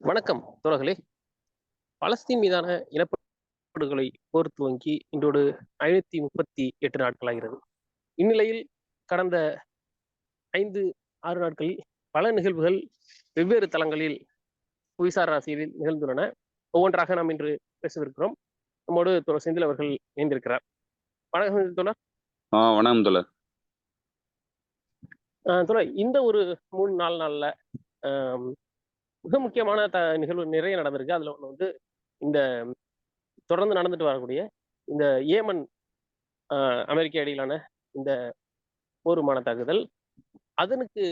வணக்கம் தோழர்களே. பலஸ்தீன் மீதான இனப்படுகொலை போர் துவங்கி இன்றோடு 538 நாட்களாகிறது. இந்நிலையில் கடந்த 5-6 நாட்களில் பல நிகழ்வுகள் வெவ்வேறு தளங்களில் புவிசார் அரசியலில் நிகழ்ந்துள்ளன. ஒவ்வொன்றாக நாம் இன்று பேசவிருக்கிறோம். நம்மோடு தோழர் செந்தில் அவர்கள் இணைந்திருக்கிறார். வணக்கம் தோழர். வணக்கம் தோழர். தோழர், இந்த ஒரு 3-4 நாள்ல மிக முக்கியமான நிகழ்வு நிறைய நடந்திருக்கு. அதுல ஒண்ணு வந்து இந்த தொடர்ந்து நடந்துட்டு வரக்கூடிய இந்த ஏமன் அமெரிக்க இடையிலான இந்த போர் விமான தாக்குதல். அதனுக்கு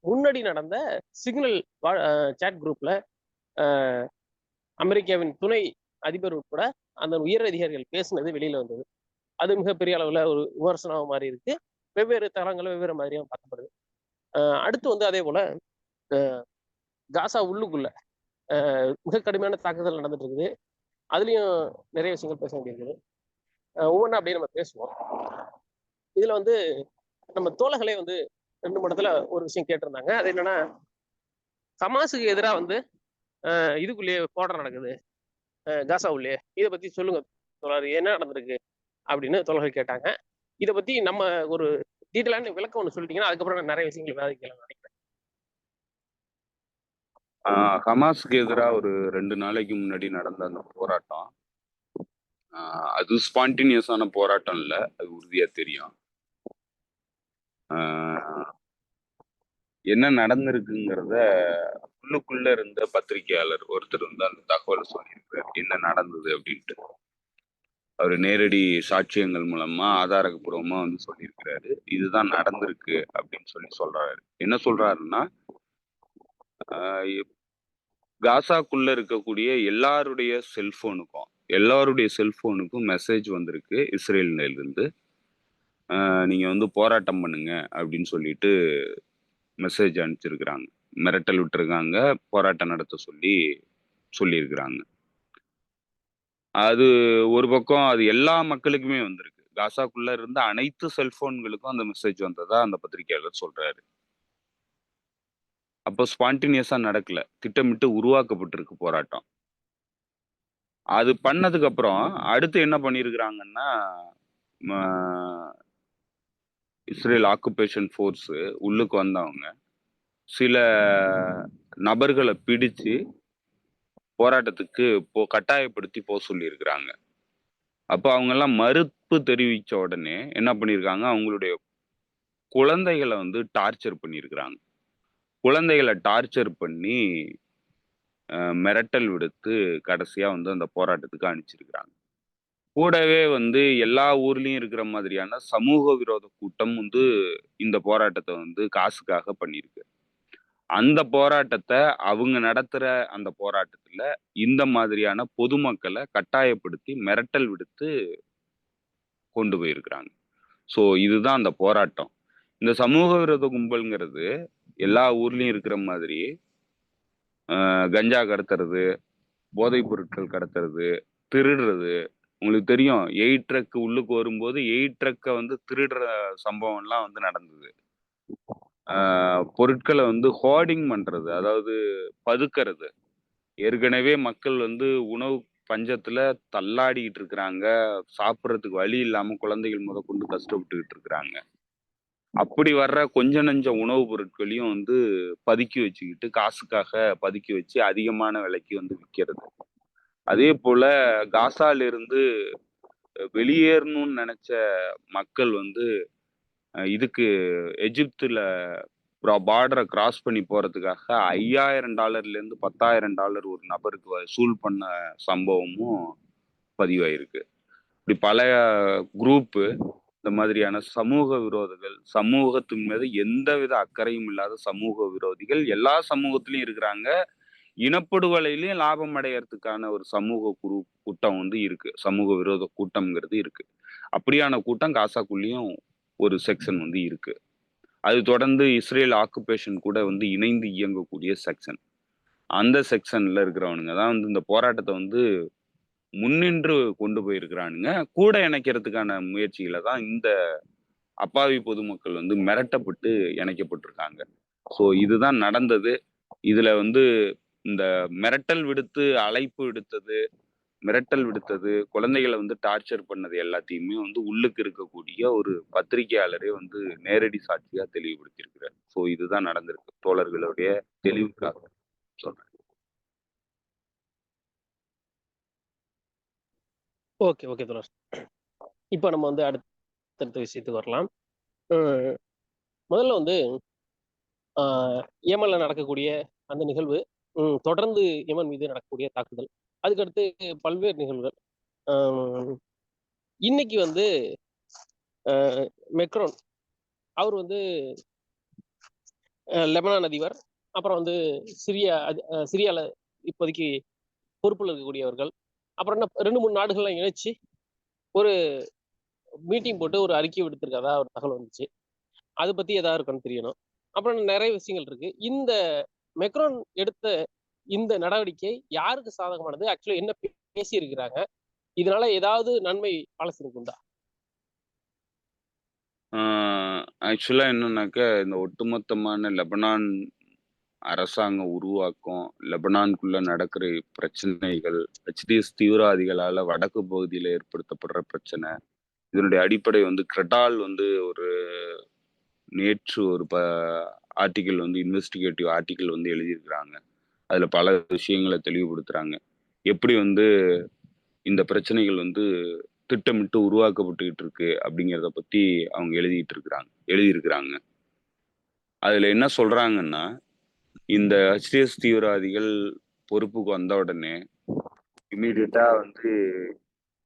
முன்னாடி நடந்த சிக்னல் சாட் குரூப்ல அமெரிக்காவின் துணை அதிபர் உட்பட அந்த உயர் அதிகாரிகள் பேசினது வெளியில வந்தது. அது மிகப்பெரிய அளவுல ஒரு விமர்சனம் மாதிரி இருக்கு. வெவ்வேறு தளங்களும் வெவ்வேறு மாதிரியும் பார்க்கப்படுது. அடுத்து வந்து அதே போல காசா உள்ளுக்குள்ள மிக கடுமையான தாக்குதல் நடந்துட்டு இருக்குது. அதுலயும் நிறைய விஷயங்கள் பேச வேண்டியிருக்குது. ஒவ்வொன்றா அப்படியே நம்ம பேசுவோம். இதுல வந்து நம்ம தோழர்களே வந்து 2 மடத்துல ஒரு விஷயம் கேட்டிருந்தாங்க. அது என்னன்னா, ஹமாஸுக்கு எதிரா வந்து இதுக்குள்ளேயே போராட்டம் நடக்குது காசா உள்ளே, இதை பத்தி சொல்லுங்க தோழர், என்ன நடந்திருக்கு அப்படின்னு தோழர்கள் கேட்டாங்க. இதை பத்தி நம்ம ஒரு டீட்டெயிலான விளக்கம் ஒன்று சொல்லிட்டீங்கன்னா அதுக்கப்புறம் நான் நிறைய விஷயங்கள் விவாதிக்கலாம் நினைக்கிறேன். ஹமாஸுக்கு எதிராக ஒரு 2 நாளைக்கு முன்னாடி நடந்த அந்த போராட்டம், அது ஸ்பான்டினியஸான போராட்டம் இல்லை, அது உறுதியா தெரியும். என்ன நடந்திருக்குங்கிறத உள்ளுக்குள்ள இருந்த பத்திரிகையாளர் ஒருத்தர் வந்து அந்த தகவல் சொல்லியிருக்காரு, என்ன நடந்தது அப்படின்ட்டு. அவர் நேரடி சாட்சியங்கள் மூலமா ஆதாரப்பூர்வமா வந்து சொல்லியிருக்கிறாரு, இதுதான் நடந்திருக்கு அப்படின்னு சொல்றாரு. என்ன சொல்றாருன்னா, காசாக்குள்ள இருக்கக்கூடிய எல்லாருடைய செல்போனுக்கும் மெசேஜ் வந்திருக்கு இஸ்ரேல்ல இருந்து. நீங்க வந்து போராட்டம் பண்ணுங்க அப்படின்னு சொல்லிட்டு மெசேஜ் அனுப்பிச்சிருக்கிறாங்க, மிரட்டல் விட்டுருக்காங்க, போராட்டம் நடத்த சொல்லியிருக்கிறாங்க. அது ஒரு பக்கம் அது எல்லா மக்களுக்குமே வந்திருக்கு. காசாக்குள்ள இருந்த அனைத்து செல்போன்களுக்கும் அந்த மெசேஜ் வந்ததா அந்த பத்திரிகையாளர் சொல்றாரு. அப்போ ஸ்பான்டினியஸா நடக்கல, திட்டமிட்டு உருவாக்கப்பட்டிருக்கு போராட்டம். அது பண்ணதுக்கு அப்புறம் அடுத்து என்ன பண்ணிருக்கிறாங்கன்னா, இஸ்ரேல் ஆக்குபேஷன் ஃபோர்ஸ் உள்ளுக்கு வந்தவங்க சில நபர்களை பிடிச்சு போராட்டத்துக்கு கட்டாயப்படுத்தி சொல்லியிருக்கிறாங்க. அப்போ அவங்க எல்லாம் மறுப்பு தெரிவிச்ச உடனே என்ன பண்ணிருக்காங்க, அவங்களுடைய குழந்தைகளை வந்து டார்ச்சர் பண்ணியிருக்கிறாங்க. குழந்தைகளை டார்ச்சர் பண்ணி மிரட்டல் விடுத்து கடைசியா வந்து அந்த போராட்டத்துக்கு அனுப்பிச்சிருக்கிறாங்க. கூடவே வந்து எல்லா ஊர்லயும் இருக்கிற மாதிரியான சமூக விரோத கூட்டம் வந்து இந்த போராட்டத்தை வந்து காசுக்காக பண்ணியிருக்கு. அந்த போராட்டத்தை அவங்க நடத்துற அந்த போராட்டத்துல இந்த மாதிரியான பொதுமக்களை கட்டாயப்படுத்தி மிரட்டல் விடுத்து கொண்டு போயிருக்கிறாங்க. ஸோ இதுதான் அந்த போராட்டம். இந்த சமூக விரோத கும்பல்ங்கிறது எல்லா ஊர்லயும் இருக்கிற மாதிரி கஞ்சா கடத்துறது, போதைப் பொருட்கள் கடத்துறது, திருடுறது. உங்களுக்கு தெரியும், 8 ட்ரக் உள்ளுக்கு வரும்போது 8 ட்ரக்கை வந்து திருடுற சம்பவம்லாம் வந்து நடந்தது. பொருட்களை வந்து ஹோர்டிங் பண்றது, அதாவது பதுக்கிறது. ஏற்கனவே மக்கள் வந்து உணவு பஞ்சத்துல தள்ளாடிட்டு இருக்கிறாங்க, சாப்பிட்றதுக்கு வழி இல்லாம குழந்தைகள் முதற்கொண்டு கஷ்டப்பட்டுக்கிட்டு இருக்கிறாங்க. அப்படி வர்ற கொஞ்ச நஞ்ச உணவுப் பொருட்களையும் வந்து பதுக்கி வச்சுக்கிட்டு, காசுக்காக பதுக்கி வச்சு அதிகமான விலைக்கு வந்து விற்கிறது. அதே போல காசால இருந்து வெளியேறணும்னு நினைச்ச மக்கள் வந்து இதுக்கு எகிப்துல பார்டரை கிராஸ் பண்ணி போறதுக்காக $5000 இருந்து $10,000 ஒரு நபருக்கு வசூல் பண்ண சம்பவமும் பதிவாயிருக்கு. இப்படி பல குரூப்பு இந்த மாதிரியான சமூக விரோதிகள், சமூகத்தின் மீது எந்தவித அக்கறையும் இல்லாத சமூக விரோதிகள் எல்லா சமூகத்திலயும் இருக்கிறாங்க. இனப்படுகொலையிலையும் லாபம் அடையறதுக்கான ஒரு சமூக கூட்டம் வந்து இருக்கு, சமூக விரோத கூட்டம்ங்கிறது இருக்கு. அப்படியான கூட்டம் காசாக்குள்ளேயும் ஒரு செக்ஷன் வந்து இருக்கு. அது தொடர்ந்து இஸ்ரேல் ஆக்குபேஷன் கூட வந்து இணைந்து இயங்கக்கூடிய செக்ஷன். அந்த செக்ஷன்ல இருக்கிறவனுங்க தான் வந்து இந்த போராட்டத்தை வந்து முன்னின்று கொண்டு போயிருக்கிறானுங்க. கூட இணைக்கிறதுக்கான முயற்சியில தான் இந்த அப்பாவி பொதுமக்கள் வந்து மிரட்டப்பட்டு இணைக்கப்பட்டிருக்காங்க. ஸோ இதுதான் நடந்தது. இதுல வந்து இந்த மிரட்டல் விடுத்து அழைப்பு விடுத்தது, மிரட்டல் விடுத்தது, குழந்தைகள வந்து டார்ச்சர் பண்ணது எல்லாத்தையுமே வந்து உள்ளுக்கு இருக்கக்கூடிய ஒரு பத்திரிக்கையாளரே வந்து நேரடி சாட்சியா தெளிவுபடுத்தியிருக்கிறார். ஸோ இதுதான் நடந்திருக்கு. தோழர்களுடைய தெளிவுக்காக சொல்றேன். ஓகே, ஓகே தோழர். இப்ப நம்ம வந்து அடுத்தடுத்த விஷயத்துக்கு வரலாம். ம் முதல்ல வந்து ஆ யேமன்ல நடக்கக்கூடிய அந்த நிகழ்வு, தொடர்ந்து யெமன் மீது நடக்கக்கூடிய தாக்குதல். அதுக்கடுத்து பல்வேறு நிகழ்வுகள். அ இன்னைக்கு வந்து அ மெக்ரோன் அவர் வந்து லெபனான் அதிபர், அப்புறம் வந்து சிரியால இப்போதைக்கு பொறுப்புல இருக்கக்கூடியவர்கள், அப்புறம் என்ன 2, 3 நாடுகள்லாம் இணைச்சு ஒரு மீட்டிங் போட்டு ஒரு அறிக்கை விடுத்திருக்கிறதா ஒரு தகவல் வந்துச்சு. அத பத்தி ஏதாவது இருக்கான்னு தெரியணும். அப்புறம் நெறைய விஷயங்கள் இருக்கு. இந்த மெக்ரான் எடுத்த இந்த நடவடிக்கை யாருக்கு சாதகமானது? ஆக்சுவலா என்ன பேசியிருக்கிறாங்க? இதனால ஏதாவது நன்மை பாலஸ்தீனுக்கு உண்டா? ஆ ஆக்சுவலா என்னன்னாக்க, இந்த ஒட்டுமொத்தமான லெபனான் அரசாங்க உருவாக்கம், லெபனானுக்குள்ள நடக்கிற பிரச்சனைகள், ஹெச்டிஎஸ் தீவிரவாதிகளால வடக்கு பகுதியில ஏற்படுத்தப்படுற பிரச்சனை. இதனுடைய அடிப்படை வந்து கிரெடால் வந்து ஒரு நேற்று ஒரு ஆர்டிக்கிள் வந்து இன்வெஸ்டிகேட்டிவ் ஆர்டிக்கிள் வந்து எழுதியிருக்கிறாங்க. அதுல பல விஷயங்கள தெளிவுபடுத்துறாங்க. எப்படி வந்து இந்த பிரச்சனைகள் வந்து திட்டமிட்டு உருவாக்கப்பட்டுக்கிட்டு இருக்கு அப்படிங்கிறத பத்தி அவங்க எழுதியிருக்கிறாங்க. அதுல என்ன சொல்றாங்கன்னா, இந்த ஹெச்டிஎஸ் தீவிரவாதிகள் பொறுப்புக்கு வந்த உடனே இம்மீடியட்டா வந்து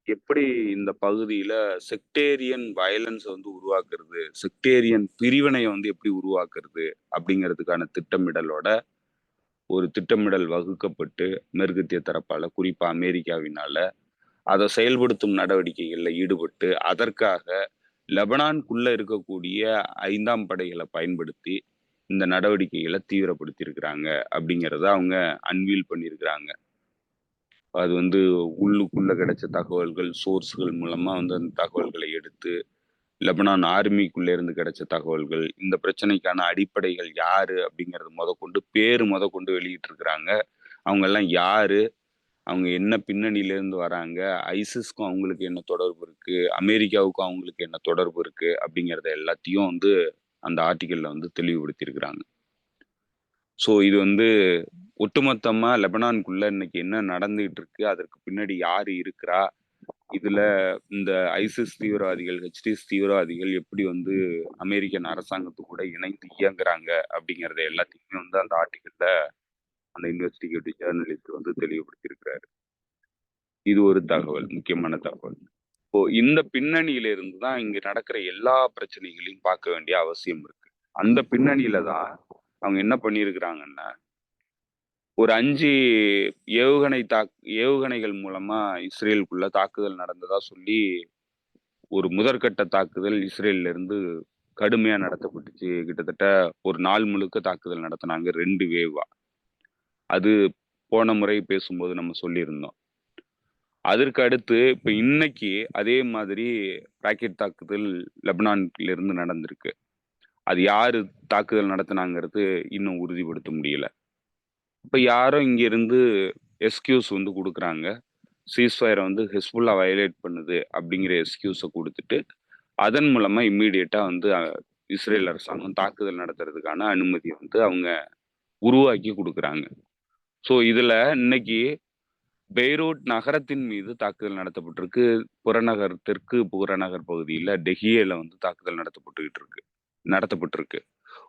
எப்படி இந்த பகுதியில செக்டேரியன் வயலன்ஸ் வந்து உருவாக்குறது, செக்டேரியன் பிரிவினைய வந்து எப்படி உருவாக்குறது அப்படிங்கிறதுக்கான திட்டமிடலோட ஒரு திட்டமிடல் வகுக்கப்பட்டு மேற்கத்திய தரப்பால, குறிப்பா அமெரிக்காவினால அத செயல்படுத்தும் நடவடிக்கைகள்ல ஈடுபட்டு, அதற்காக லெபனானுக்குள்ள இருக்கக்கூடிய 5ஆம் படைகள பயன்படுத்தி, இந்த நடவடிக்கைகள தீவிரப்படுத்தியிருக்கிறாங்க அப்படிங்கிறத அவங்க அன்வீல் பண்ணியிருக்கிறாங்க. அது வந்து உள்ளுக்குள்ள கிடைச்ச தகவல்கள், சோர்ஸ்கள் மூலமா வந்து அந்த தகவல்களை எடுத்து, லெபனான் ஆர்மிக்குள்ள இருந்து கிடைச்ச தகவல்கள், இந்த பிரச்சனைக்கான அடிப்படைகள் யாரு அப்படிங்கிறது மொதற்கொண்டு, பேரு மொதற்கொண்டு வெளியிட்டிருக்கிறாங்க. அவங்கெல்லாம் யாரு? அவங்க என்ன பின்னணியிலேருந்து வராங்க? ஐசிஸ்க்கும் அவங்களுக்கு என்ன தொடர்பு இருக்கு? அமெரிக்காவுக்கும் அவங்களுக்கு என்ன தொடர்பு இருக்கு? அப்படிங்கிறத எல்லாத்தையும் வந்து அந்த ஆர்டிக்கிள்ல வந்து தெளிவுபடுத்தியிருக்கிறாங்க. ஸோ இது வந்து ஒட்டுமொத்தமா லெபனானுக்குள்ள இன்னைக்கு என்ன நடந்துகிட்டு இருக்கு? அதற்கு பின்னாடி யாரு இருக்கிறா? இதுல இந்த ஐசிஸ் தீவிரவாதிகள், ஹெச்டிஎஸ் தீவிரவாதிகள் எப்படி வந்து அமெரிக்கன் அரசாங்கத்து கூட இணைந்து இயங்குறாங்க? அப்படிங்கிறத எல்லாத்தையுமே வந்து அந்த ஆர்டிக்கிள்ல அந்த இன்வெஸ்டிகேட்டிவ் ஜெர்னலிஸ்ட் வந்து தெளிவுபடுத்தியிருக்கிறாரு. இது ஒரு தகவல், முக்கியமான தகவல். இப்போ இந்த பின்னணியில இருந்து தான் இங்க நடக்கிற எல்லா பிரச்சனைகளையும் பார்க்க வேண்டிய அவசியம் இருக்கு. அந்த பின்னணியில தான் அவங்க என்ன பண்ணியிருக்கிறாங்கன்னா, ஒரு 5 ஏவுகணைகள் மூலமா இஸ்ரேலுக்குள்ள தாக்குதல் நடந்ததா சொல்லி, ஒரு முதற்கட்ட தாக்குதல் இஸ்ரேல்ல இருந்து கடுமையா நடத்தப்பட்டுச்சு. கிட்டத்தட்ட ஒரு நாள் முழுக்க தாக்குதல் நடத்துனாங்க 2 வேவா. அது போன முறை பேசும்போது நம்ம சொல்லியிருந்தோம். அதற்கு அடுத்து இப்ப இன்னைக்கு அதே மாதிரி ராக்கெட் தாக்குதல் லெபனான்ல இருந்து நடந்திருக்கு. அது யாரு தாக்குதல் நடத்துனாங்கிறது இன்னும் உறுதிப்படுத்த முடியல. இப்ப யாரோ இங்க இருந்து எக்ஸ்கியூஸ் வந்து குடுக்குறாங்க. சீஸ்ஃபயர வந்து ஹிஸ்புல்லா வயலேட் பண்ணுது அப்படிங்கிற எக்ஸ்கியூஸ குடுத்துட்டு, அதன் மூலமா இம்மீடியட்டா வந்து இஸ்ரேல் அரசாங்கம் தாக்குதல் நடத்துறதுக்கான அனுமதிய வந்து அவங்க உருவாக்கி குடுக்குறாங்க. ஸோ இதுல இன்னைக்கு பெய்ரூட் நகரத்தின் மீது தாக்குதல் நடத்தப்பட்டிருக்கு. தெற்கு புறநகர் பகுதியில டெஹியல வந்து தாக்குதல் நடத்தப்பட்டிருக்கு.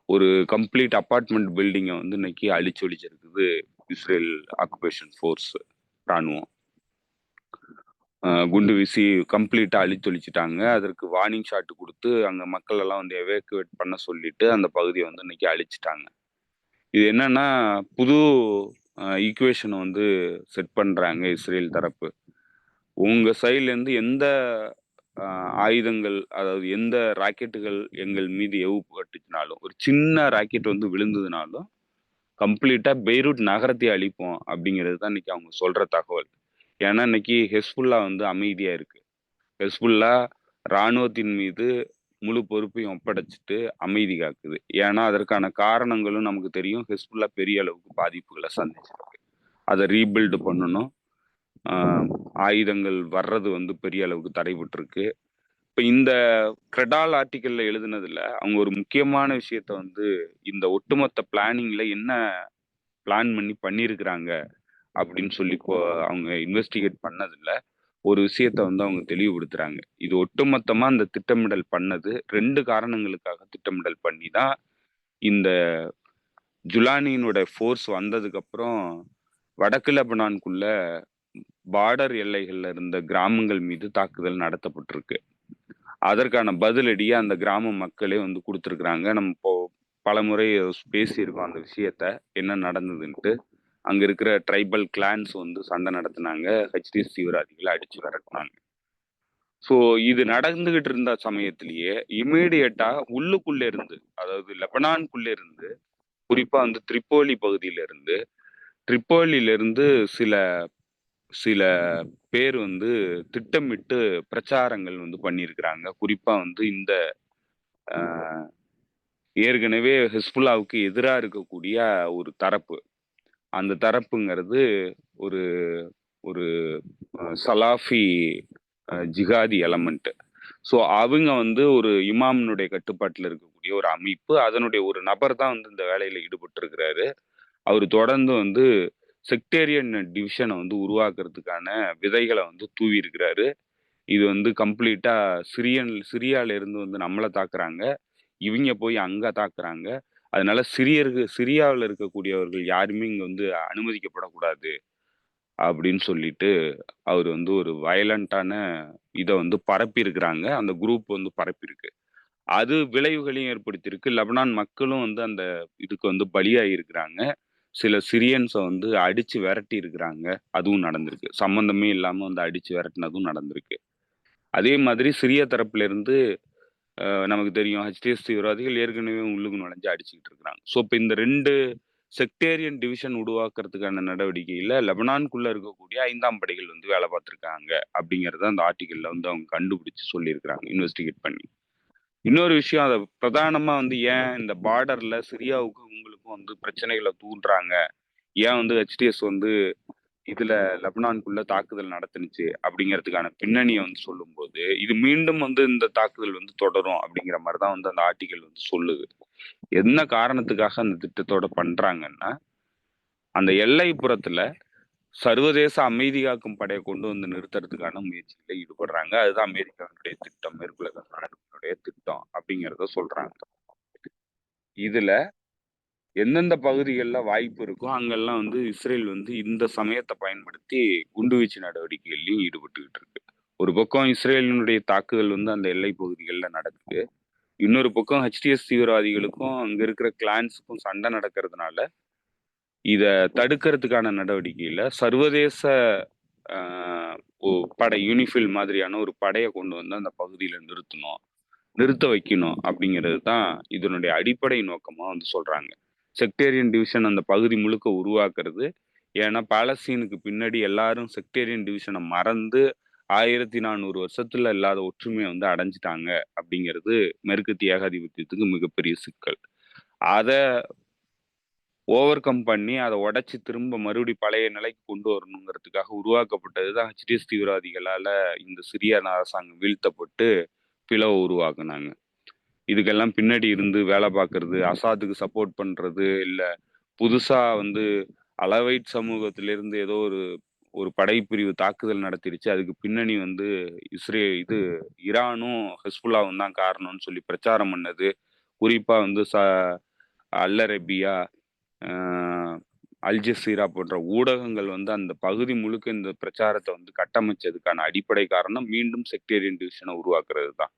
ஒரு கம்ப்ளீட் அபார்ட்மெண்ட் பில்டிங்க வந்து இன்னைக்கு அழிச்சொழிச்சிருக்குது இஸ்ரேல் ஆக்குபேஷன் ஃபோர்ஸ் ராணுவம். குண்டு வீசி கம்ப்ளீட்டா அழித்தொழிச்சுட்டாங்க. அதற்கு வார்னிங் ஷாட் குடுத்து அங்க மக்கள் எல்லாம் வந்து எவாக்குவேட் பண்ண சொல்லிட்டு அந்த பகுதிய வந்து இன்னைக்கு அழிச்சுட்டாங்க. இது என்னன்னா, புது ஈக்குவேஷன வந்து செட் பண்றாங்க இஸ்ரேல் தரப்பு. உங்க சைட்லேருந்து எந்த அ ஆயுதங்கள், அதாவது எந்த ராக்கெட்டுகள் எங்கள் மீது ஏவப்பட்டுச்சுனாலும், ஒரு சின்ன ராக்கெட் வந்து விழுந்ததுனாலும், கம்ப்ளீட்டா பெய்ரூட் நகரத்தையே அழிப்போம் அப்படிங்கிறது தான் இன்னைக்கு அவங்க சொல்ற தகவல். ஏன்னா, இன்னைக்கு ஹெஸ்புல்லா வந்து அமைதியா இருக்கு. ஹெஸ்புல்லா ராணுவத்தின் மீது முழு பொறுப்பையும் ஒப்படைச்சுட்டு அமைதி காக்குது. ஏன்னா, அதற்கான காரணங்களும் நமக்கு தெரியும். ஹெஸ்புல்லா பெரிய அளவுக்கு பாதிப்புகள சந்திச்சிருக்கு. அதை ரீபில்டு பண்ணணும். ஆயுதங்கள் வர்றது வந்து பெரிய அளவுக்கு தடைபட்டிருக்கு. இப்ப இந்த கிரெடால் ஆர்டிக்கல்ல எழுதுனதுல அவங்க ஒரு முக்கியமான விஷயத்த வந்து இந்த ஒட்டுமொத்த பிளானிங்ல என்ன பிளான் பண்ணியிருக்கிறாங்க அப்படின்னு சொல்லி அவங்க இன்வெஸ்டிகேட் பண்ணதுல ஒரு விஷயத்த வந்து அவங்க தெளிவுபடுத்துறாங்க. இது ஒட்டுமொத்தமா அந்த திட்டமிடல் பண்ணது 2 காரணங்களுக்காக திட்டமிடல் பண்ணி தான் இந்த ஜுலானியினோட ஃபோர்ஸ் வந்ததுக்கு அப்புறம் வடக்கு லெபனானுக்குள்ள பார்டர் எல்லைகள்ல இருந்த கிராமங்கள் மீது தாக்குதல் நடத்தப்பட்டிருக்கு. அதற்கான பதிலடியா அந்த கிராம மக்களே வந்து கொடுத்துருக்குறாங்க. நம்ம இப்போ பலமுறை பேசியிருக்கோம் அந்த விஷயத்த, என்ன நடந்ததுன்ட்டு. அங்க இருக்கிற ட்ரைபல் கிளான்ஸ் வந்து சண்டை நடத்துனாங்க. ஹெச்டிஎஸ் தீவிரவாதிகளை அடிச்சு விரட்டினாங்க. ஸோ இது நடந்துகிட்டு இருந்த சமயத்திலேயே இமீடியட்டா உள்ளுக்குள்ள இருந்து, அதாவது லெபனானுக்குள்ள இருந்து, குறிப்பா வந்து ட்ரிப்போலியில இருந்து சில சில பேர் வந்து திட்டமிட்டு பிரச்சாரங்கள் வந்து பண்ணியிருக்கிறாங்க. குறிப்பா வந்து இந்த ஏற்கனவே ஹிஸ்புல்லாவுக்கு எதிரா இருக்கக்கூடிய ஒரு தரப்பு. அந்த தரப்புங்கிறது ஒரு ஒரு சலாஃபி ஜிகாதி எலமெண்ட். ஸோ அவங்க வந்து ஒரு இமாமினுடைய கட்டுப்பாட்டில் இருக்கக்கூடிய ஒரு அமைப்பு. அதனுடைய ஒரு நபர் தான் வந்து இந்த வேலையில ஈடுபட்டு இருக்கிறாரு. அவர் தொடர்ந்து வந்து செக்டேரியன் டிவிஷனை வந்து உருவாக்குறதுக்கான விதைகளை வந்து தூவி இருக்கிறாரு. இது வந்து கம்ப்ளீட்டா சிரியால இருந்து வந்து நம்மளை தாக்குறாங்க, இவங்க போய் அங்க தாக்குறாங்க. அதனால சிரியாவில் இருக்கக்கூடியவர்கள் யாருமே இங்க வந்து அனுமதிக்கப்படக்கூடாது அப்படின்னு சொல்லிட்டு அவர் வந்து ஒரு வயலண்டான இதை வந்து பரப்பி இருக்கிறாங்க. அந்த குரூப் வந்து பரப்பியிருக்கு. அது விளைவுகளையும் ஏற்படுத்தியிருக்கு. லெபனான் மக்களும் வந்து அந்த இதுக்கு வந்து பலியாகி இருக்கிறாங்க. சில சிரியன்ஸை வந்து அடிச்சு விரட்டி இருக்கிறாங்க. அதுவும் நடந்திருக்கு. சம்பந்தமே இல்லாம வந்து அடிச்சு விரட்டினதும் நடந்திருக்கு. அதே மாதிரி சிரிய தரப்புல இருந்து நமக்கு தெரியும் ஹெச்டிஎஸ் தீவிரவாதிகள் ஏற்கனவே உள்ளுக்கு நுழைஞ்சு அடிச்சுக்கிட்டு இருக்கிறாங்க. ஸோ இப்போ இந்த 2 செக்டேரியன் டிவிஷன் உருவாக்குறதுக்கான நடவடிக்கையில லெபனானுக்குள்ள இருக்கக்கூடிய 5ஆம் படைகள் வந்து வேலை பார்த்துருக்காங்க அப்படிங்கறத அந்த ஆர்டிக்கல்ல வந்து அவங்க கண்டுபிடிச்சு சொல்லியிருக்கிறாங்க, இன்வெஸ்டிகேட் பண்ணி. இன்னொரு விஷயம், அதை பிரதானமா வந்து ஏன் இந்த பார்டர்ல சிரியாவுக்கும் உங்களுக்கும் வந்து பிரச்சனைகளை தூண்டுறாங்க, ஏன் வந்து ஹெச்டிஎஸ் வந்து இதுல லெபனானுக்குள்ள தாக்குதல் நடத்துனுச்சு அப்படிங்கிறதுக்கான பின்னணியை வந்து சொல்லும்போது, இது மீண்டும் வந்து இந்த தாக்குதல் வந்து தொடரும் அப்படிங்கிற மாதிரிதான் வந்து அந்த ஆர்டிக்கல் வந்து சொல்லுது. என்ன காரணத்துக்காக அந்த திட்டத்தோட பண்றாங்கன்னா, அந்த எல்லைப்புறத்துல சர்வதேச அமைதி காக்கும் படையை கொண்டு வந்து நிறுத்துறதுக்கான முயற்சியில ஈடுபடுறாங்க. அதுதான் அமெரிக்காவுடைய திட்டம், மேற்குலக நாடுகளுடைய திட்டம் அப்படிங்கிறத சொல்றாங்க. இதுல எந்தெந்த பகுதிகளில் வாய்ப்பு இருக்கோ அங்கெல்லாம் வந்து இஸ்ரேல் வந்து இந்த சமயத்தை பயன்படுத்தி குண்டுவீச்சு நடவடிக்கைகள்லையும் ஈடுபட்டுக்கிட்டு இருக்கு. ஒரு பக்கம் இஸ்ரேலினுடைய தாக்குதல் வந்து அந்த எல்லை பகுதிகளில் நடக்குது. இன்னொரு பக்கம் ஹெச்டிஎஸ் தீவிரவாதிகளுக்கும் அங்க இருக்கிற கிளான்ஸுக்கும் சண்டை நடக்கிறதுனால இத தடுக்கிறதுக்கான நடவடிக்கையில சர்வதேச படை யூனிஃபில் மாதிரியான ஒரு படையை கொண்டு வந்து அந்த பகுதியில நிறுத்த வைக்கணும் அப்படிங்கிறது தான் இதனுடைய அடிப்படை நோக்கமா வந்து சொல்றாங்க. செக்டேரியன் டிவிஷன் அந்த பகுதி முழுக்க உருவாக்குறது. ஏன்னா பாலஸ்தீனுக்கு பின்னாடி எல்லாரும் செக்டேரியன் டிவிஷனை மறந்து 1400 வருஷத்துல இல்லாத ஒற்றுமையை வந்து அடைஞ்சிட்டாங்க அப்படிங்கிறது மேற்கத்திய ஏகாதிபத்தியத்துக்கு மிகப்பெரிய சிக்கல். அதை ஓவர் கம் பண்ணி அதை உடைச்சு திரும்ப மறுபடி பழைய நிலைக்கு கொண்டு வரணுங்கிறதுக்காக உருவாக்கப்பட்டதுதான் ஹெச்டிஎஸ் தீவிரவாதிகளால இந்த சிரிய அரசாங்கம் வீழ்த்தப்பட்டு பிளவை உருவாக்குனாங்க. இதுக்கெல்லாம் பின்னாடி இருந்து வேலை பார்க்கறது, அசாத்துக்கு சப்போர்ட் பண்றது, இல்ல புதுசா வந்து அலவைட் சமூகத்திலிருந்து ஏதோ ஒரு படைப்பிரிவு தாக்குதல் நடத்திடுச்சு, அதுக்கு பின்னணி வந்து ஈரானும் ஹெஸ்புல்லாவும் தான் காரணம்னு சொல்லி பிரச்சாரம் பண்ணது. குறிப்பா வந்து அல் அரேபியா, அல் ஜசீரா போன்ற ஊடகங்கள் வந்து அந்த பகுதி முழுக்க இந்த பிரச்சாரத்தை வந்து கட்டமைச்சதுக்கான அடிப்படை காரணம் மீண்டும் செக்டேரியன் டிவிஷனை உருவாக்குறது தான்.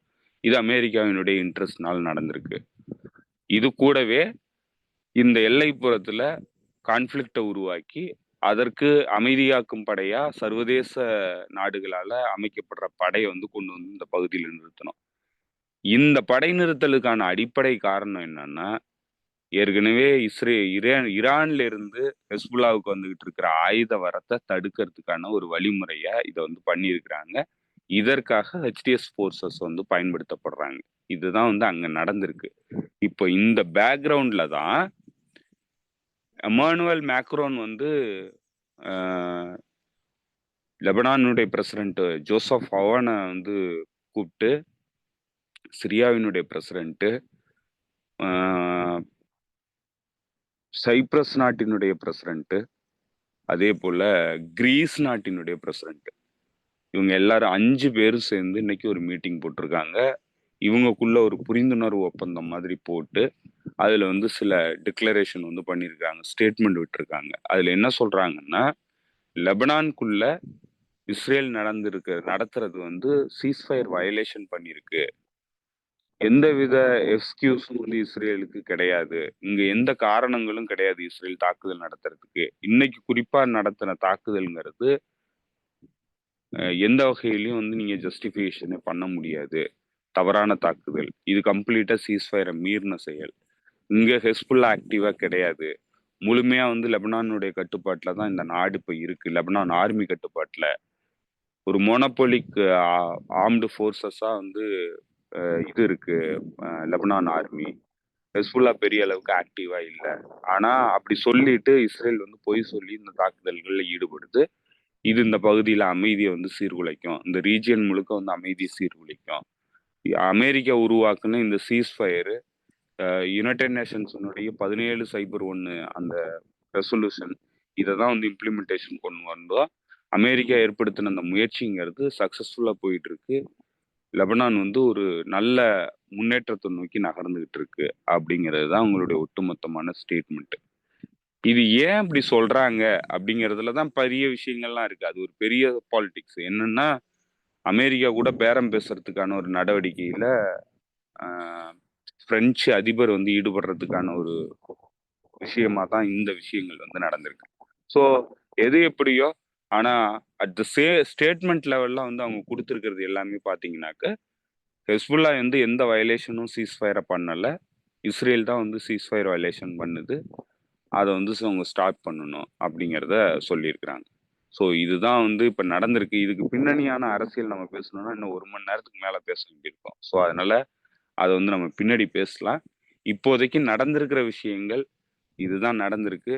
இது அமெரிக்காவினுடைய இன்ட்ரெஸ்ட்னால நடந்திருக்கு. இது கூடவே இந்த எல்லைப்புறத்துல கான்ஃபிளிக்டை உருவாக்கி அதற்கு அமைதியாக்கும் படையா சர்வதேச நாடுகளால அமைக்கப்படுற படையை வந்து கொண்டு வந்து இந்த பகுதியில் நிறுத்தணும். இந்த படை நிறுத்தலுக்கான அடிப்படை காரணம் என்னன்னா, ஏற்கனவே ஈரான்ல இருந்து ஹெஸ்புல்லாவுக்கு வந்துகிட்டு இருக்கிற ஆயுத வரத்தை தடுக்கிறதுக்கான ஒரு வழிமுறையா இதை வந்து பண்ணியிருக்கிறாங்க. இதற்காக ஹெச்டிஎஸ் போர்சஸ் வந்து பயன்படுத்தப்படுறாங்க. இதுதான் வந்து அங்க நடந்திருக்கு. இப்போ இந்த பேக்ரவுண்ட்ல தான் எமானுவல் மேக்ரோன் வந்து லெபனானுடைய பிரசிடென்ட் ஜோசப் அவனை வந்து கூப்பிட்டு சிரியாவினுடைய பிரசிடென்ட் சைப்ரஸ் நாட்டினுடைய பிரசிடென்ட் அதே போல கிரீஸ் நாட்டினுடைய பிரசிடென்ட் இவங்க எல்லாரும் 5 பேரும் சேர்ந்து இன்னைக்கு ஒரு மீட்டிங் போட்டிருக்காங்க. இவங்களுக்குள்ள ஒரு புரிந்துணர்வு ஒப்பந்தம் மாதிரி போட்டு அதுல வந்து சில டிக்ளரேஷன் வந்து பண்ணியிருக்காங்க, ஸ்டேட்மெண்ட் விட்டுருக்காங்க. அதுல என்ன சொல்றாங்கன்னா, லெபனானுக்குள்ள இஸ்ரேல் நடத்துறது வந்து சீஸ்ஃபயர் வயலேஷன் பண்ணிருக்கு. எந்தவித எக்ஸ்கியூஸும் வந்து இஸ்ரேலுக்கு கிடையாது. இங்க எந்த காரணங்களும் கிடையாது இஸ்ரேல் தாக்குதல் நடத்துறதுக்கு. இன்னைக்கு குறிப்பா நடத்தின தாக்குதல்ங்கிறது எந்த வகையிலையும் வந்து நீங்க ஜஸ்டிஃபிகேஷனே பண்ண முடியாது. தவறான தாக்குதல். இது கம்ப்ளீட்டா சீஸ்ஃபயரை மீறின செயல். இங்க ஹெஸ்புல்லா ஆக்டிவா கிடையாது. முழுமையா வந்து லெபனானுடைய கட்டுப்பாட்டுல தான் இந்த நாடு இப்ப இருக்கு. லெபனான் ஆர்மி கட்டுப்பாட்டுல ஒரு மோனோபோலிக் ஆர்ம்டு ஃபோர்ஸஸா வந்து இது இருக்கு லெபனான் ஆர்மி. ஹெஸ்புல்லா பெரிய அளவுக்கு ஆக்டிவா இல்லை. ஆனா அப்படி சொல்லிட்டு இஸ்ரேல் வந்து பொய் சொல்லி இந்த தாக்குதல்கள்ல ஈடுபடுது. இது இந்த பகுதியில அமைதியை வந்து சீர்குலைக்கும். இந்த ரீஜியன் முழுக்க வந்து அமைதியை சீர்குலைக்கும். அமெரிக்கா உருவாக்குன இந்த சீஸ்ஃபயரு யுனைடெட் நேஷன்ஸினுடைய 1701 அந்த ரெசல்யூஷன் இதை தான் வந்து இம்ப்ளிமெண்டேஷன் கொண்டு வந்தோம். அமெரிக்கா ஏற்படுத்தின அந்த முயற்சிங்கிறது சக்சஸ்ஃபுல்லா போயிட்டு இருக்கு. லெபனான் வந்து ஒரு நல்ல முன்னேற்றத்தை நோக்கி நகர்ந்துகிட்டு இருக்கு அப்படிங்கிறது தான் உங்களுடைய ஒட்டுமொத்தமான ஸ்டேட்மெண்ட். இது ஏன் அப்படி சொல்றாங்க அப்படிங்கிறதுலதான் பெரிய விஷயங்கள்லாம் இருக்கு. அது ஒரு பெரிய பாலிடிக்ஸ். என்னன்னா, அமெரிக்கா கூட பேரம் பேசுறதுக்கான ஒரு நடவடிக்கையில பிரெஞ்சு அதிபர் வந்து ஈடுபடுறதுக்கான ஒரு விஷயமா தான் இந்த விஷயங்கள் வந்து நடந்திருக்கு. ஸோ எது எப்படியோ, ஆனா அட் த ஸ்டேட்மெண்ட் லெவல்ல வந்து அவங்க கொடுத்துருக்கிறது எல்லாமே பார்த்தீங்கன்னாக்க, ஹெஸ்புல்லா வந்து எந்த வயலேஷனும் சீஸ்ஃபயரை பண்ணல. இஸ்ரேல் தான் வந்து சீஸ்ஃபயர் வயலேஷன் பண்ணுது. அதை வந்து அவங்க ஸ்டார்ட் பண்ணணும் அப்படிங்கிறத சொல்லியிருக்கிறாங்க. ஸோ இதுதான் வந்து இப்போ நடந்திருக்கு. இதுக்கு பின்னணியான அரசியல் நம்ம பேசணும்னா இன்னும் 1 மணி நேரத்துக்கு மேலே பேச வேண்டியிருக்கும். ஸோ அதனால அதை வந்து நம்ம பின்னாடி பேசலாம். இப்போதைக்கு நடந்திருக்கிற விஷயங்கள் இதுதான் நடந்திருக்கு.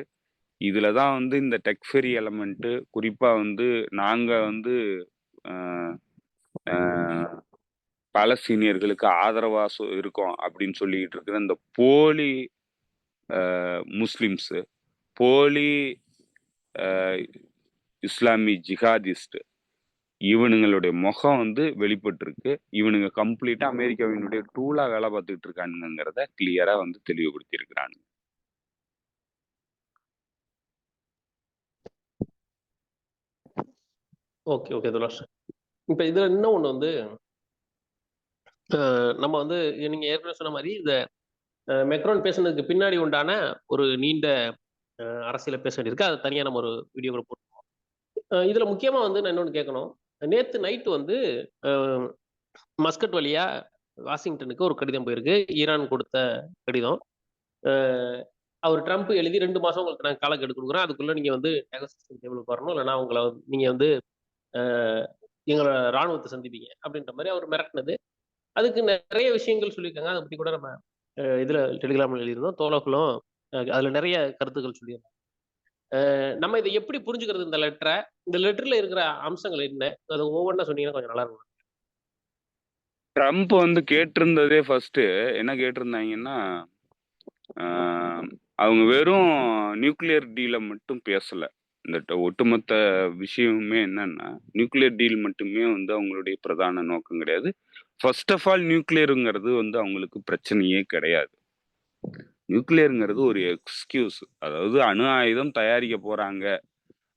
இதுல தான் வந்து இந்த டெக்ஃபெரி எலமெண்ட்டு குறிப்பாக வந்து நாங்கள் வந்து பாலஸ்தீனியர்களுக்கு ஆதரவாக இருக்கோம் அப்படின்னு சொல்லிட்டு இருக்கிற இந்த போலி முஸ்லிம்ஸு, போலி இஸ்லாமி ஜிஹாதிஸ்ட், இவனுங்களுடைய முகம் வந்து வெளிப்பட்டிருக்கு. இவனுங்க கம்ப்ளீட்டா அமெரிக்காவினுடைய டூலா வேலை பார்த்துக்கிட்டு இருக்கானுங்கிறத கிளியரா வந்து தெளிவுபடுத்தி இருக்கிறாங்க. Okay okay Tulash. இப்ப இதுல இன்னும் ஒண்ணு வந்து நம்ம வந்து நீங்க ஏற்கனவே சொன்ன மாதிரி இந்த மெக்ரோன் பேசுனதுக்கு பின்னாடி உண்டான ஒரு நீண்ட அரசியல பேச வேண்டியிருக்கு. அது தனியா நம்ம ஒரு வீடியோ கூட போட்டுருவோம். இதுல முக்கியமா வந்து நான் இன்னொன்னு கேட்கணும். நேத்து நைட்டு வந்து மஸ்கட் வழியா வாஷிங்டனுக்கு ஒரு கடிதம் போயிருக்கு. ஈரான் கொடுத்த கடிதம். அவர் ட்ரம்ப் எழுதி 2 மாசம் உங்களுக்கு நாங்கள் காலக்கெடு கொடுக்குறோம், அதுக்குள்ள நீங்க வந்து நெகோசியேஷன் டேபிளுக்கு வரணும், இல்லைன்னா உங்களை நீங்க வந்து எங்களோட ராணுவத்தை சந்திப்பீங்க அப்படின்ற மாதிரி அவர் மிரட்டினது. அதுக்கு நிறைய விஷயங்கள் சொல்லியிருக்காங்க. அதை பத்தி கூட நம்ம இதுல டெலிகிராம்ல எழுதியிருந்தோம். தோழர்களும் அதுல நிறைய கருத்துக்கள் சொல்லியிருந்தோம். நம்ம இதை எப்படி புரிஞ்சுக்கிறது இந்த லெட்டரை? இந்த லெட்டர்ல இருக்கிற அம்சங்கள் என்ன? அது ஒவ்வொன்றா சொன்னீங்கன்னா கொஞ்சம் நல்லா இருக்கும். ட்ரம்ப் வந்து கேட்டிருந்ததே ஃபர்ஸ்ட் என்ன கேட்டிருந்தாங்கன்னா, அவங்க வெறும் நியூக்ளியர் டீலை மட்டும் பேசல. இந்த ஒட்டுமொத்த விஷயமுமே என்னன்னா, நியூக்ளியர் டீல் மட்டுமே வந்து அவங்களுடைய பிரதான நோக்கம் கிடையாது. ஃபர்ஸ்ட் ஆஃப் ஆல் நியூக்ளியருங்கிறது வந்து அவங்களுக்கு பிரச்சனையே கிடையாது. நியூக்ளியருங்கிறது ஒரு எக்ஸ்கியூஸ். அதாவது அணு ஆயுதம் தயாரிக்க போறாங்க,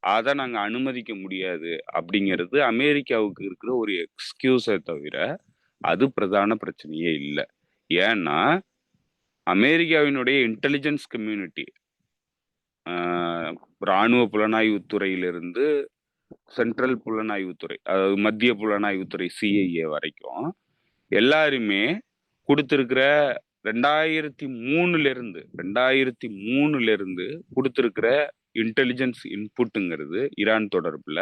அதை நாங்க அனுமதிக்க முடியாது அப்படிங்கிறது அமெரிக்காவுக்கு இருக்கிற ஒரு எக்ஸ்கியூஸை தவிர அது பிரதான பிரச்சனையே இல்லை. ஏன்னா அமெரிக்காவினுடைய இன்டெலிஜென்ஸ் கம்யூனிட்டி, இராணுவ புலனாய்வுத்துறையிலிருந்து சென்ட்ரல் புலனாய்வுத்துறை, அதாவது மத்திய புலனாய்வுத்துறை சிஐஏ வரைக்கும் எல்லாருமே கொடுத்திருக்கிற 2003 இருந்து கொடுத்திருக்கிற இன்டெலிஜென்ஸ் இன்புட்டுங்கிறது ஈரான் தொடர்புல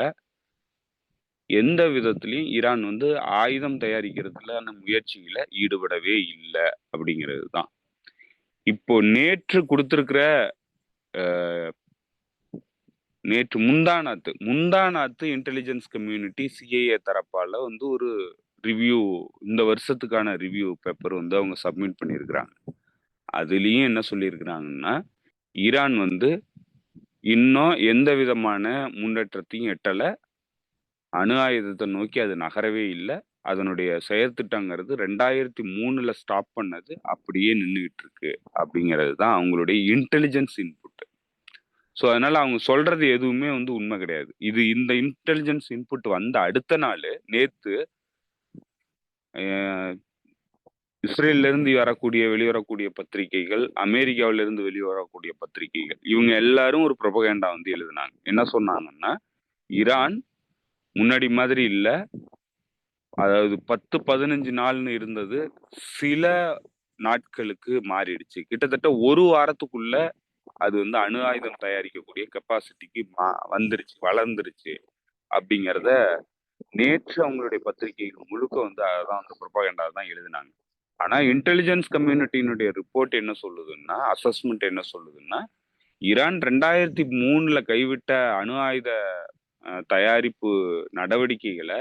எந்த விதத்திலையும் ஈரான் வந்து ஆயுதம் தயாரிக்கிறதுல முயற்சிகளை ஈடுபடவே இல்லை அப்படிங்கிறது தான். இப்போ நேற்று கொடுத்திருக்கிற நேற்று முந்தானாத்து இன்டெலிஜென்ஸ் கம்யூனிட்டி சிஐஏ தரப்பால வந்து ஒரு ரிவ்யூ, இந்த வருஷத்துக்கான ரிவ்யூ பேப்பர் வந்து அவங்க சப்மிட் பண்ணியிருக்கிறாங்க. அதுலயும் என்ன சொல்லியிருக்கிறாங்கன்னா, ஈரான் வந்து இன்னும் எந்த விதமான முன்னேற்றத்தையும் எட்டல, அணு ஆயுதத்தை நோக்கி அது நகரவே இல்லை, அதனுடைய செயற்திட்டங்கிறது 2003 ஸ்டாப் பண்ணது அப்படியே நின்றுகிட்டு இருக்கு அப்படிங்கிறது தான் அவங்களுடைய இன்டெலிஜென்ஸ் இன்புட். ஸோ அதனால அவங்க சொல்றது எதுவுமே வந்து உண்மை கிடையாது. இந்த இன்டெலிஜென்ஸ் இன்புட் வந்த அடுத்த நாள் நேத்து இஸ்ரேல்ல இருந்து வெளிவரக்கூடிய பத்திரிகைகள், அமெரிக்காவில இருந்து வெளிவரக்கூடிய பத்திரிகைகள், இவங்க எல்லாரும் ஒரு ப்ரொபகேண்டா வந்து எழுதினாங்க. என்ன சொன்னாங்கன்னா, ஈரான் முன்னாடி மாதிரி இல்ல, அதாவது 10-15 நாள்னு இருந்தது சில நாட்களுக்கு மாறிடுச்சு. கிட்டத்தட்ட ஒரு வாரத்துக்குள்ள அது வந்து அணு ஆயுதம் தயாரிக்கக்கூடிய கெப்பாசிட்டிக்கு வந்துருச்சு, வளர்ந்துருச்சு அப்படிங்கிறத நேற்று அவங்களுடைய பத்திரிகைகள் முழுக்க வந்து அதான் அந்த ப்ரொபகேண்டா தான் எழுதினாங்க. ஆனா இன்டெலிஜென்ஸ் கம்யூனிட்டியினுடைய ரிப்போர்ட் என்ன சொல்லுதுன்னா, அசஸ்மெண்ட் என்ன சொல்லுதுன்னா, ஈரான் 2003 கைவிட்ட அணு ஆயுத தயாரிப்பு நடவடிக்கைகளை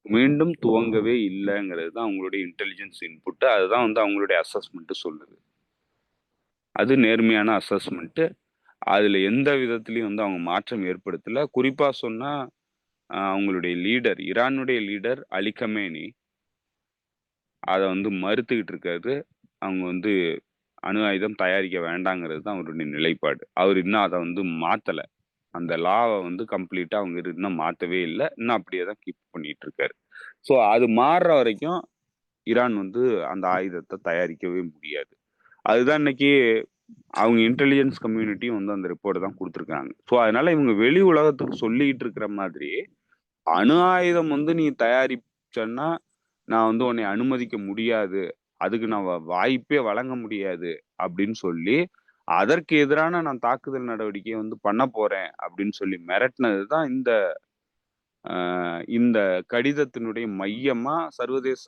மீண்டும் துவங்கவே இல்லைங்கிறது தான் அவங்களுடைய இன்டெலிஜென்ஸ் இன்புட். அதுதான் வந்து அவங்களுடைய அசஸ்மெண்ட் சொல்லுது. அது நேர்மையான அசஸ்மெண்ட். அதுல எந்த விதத்திலையும் வந்து அவங்க மாற்றம் ஏற்படுத்தல. குறிப்பா சொன்னா அவங்களுடைய லீடர், ஈரானுடைய லீடர் அலி கமேனி அதை வந்து மறுத்துக்கிட்டு இருக்காரு. அவங்க வந்து அணு ஆயுதம் தயாரிக்க வேண்டாங்கிறது தான் அவருடைய நிலைப்பாடு. அவர் இன்னும் அதை வந்து மாத்தல. அந்த லாவை வந்து கம்ப்ளீட்டா அவங்க இன்னும் மாத்தவே இல்லை, இன்னும் அப்படியே தான் கீப் பண்ணிட்டு இருக்காரு. ஸோ அது மாறுற வரைக்கும் ஈரான் வந்து அந்த ஆயுதத்தை தயாரிக்கவே முடியாது. அதுதான் இன்னைக்கு அவங்க இன்டெலிஜென்ஸ் கம்யூனிட்டியும் வந்து அந்த ரிப்போர்ட் தான் கொடுத்துருக்காங்க. ஸோ அதனால இவங்க வெளி உலகத்துக்கு சொல்லிட்டு இருக்கிற மாதிரி அணு ஆயுதம் வந்து நீ தயாரிச்சன்னா நான் வந்து உன்னை அனுமதிக்க முடியாது, அதுக்கு நான் வாய்ப்பே வழங்க முடியாது அப்படின்னு சொல்லி அதற்கு எதிரான நான் தாக்குதல் நடவடிக்கையை வந்து பண்ண போறேன் அப்படின்னு சொல்லி மிரட்டினது தான் இந்த கடிதத்தினுடைய மையமா சர்வதேச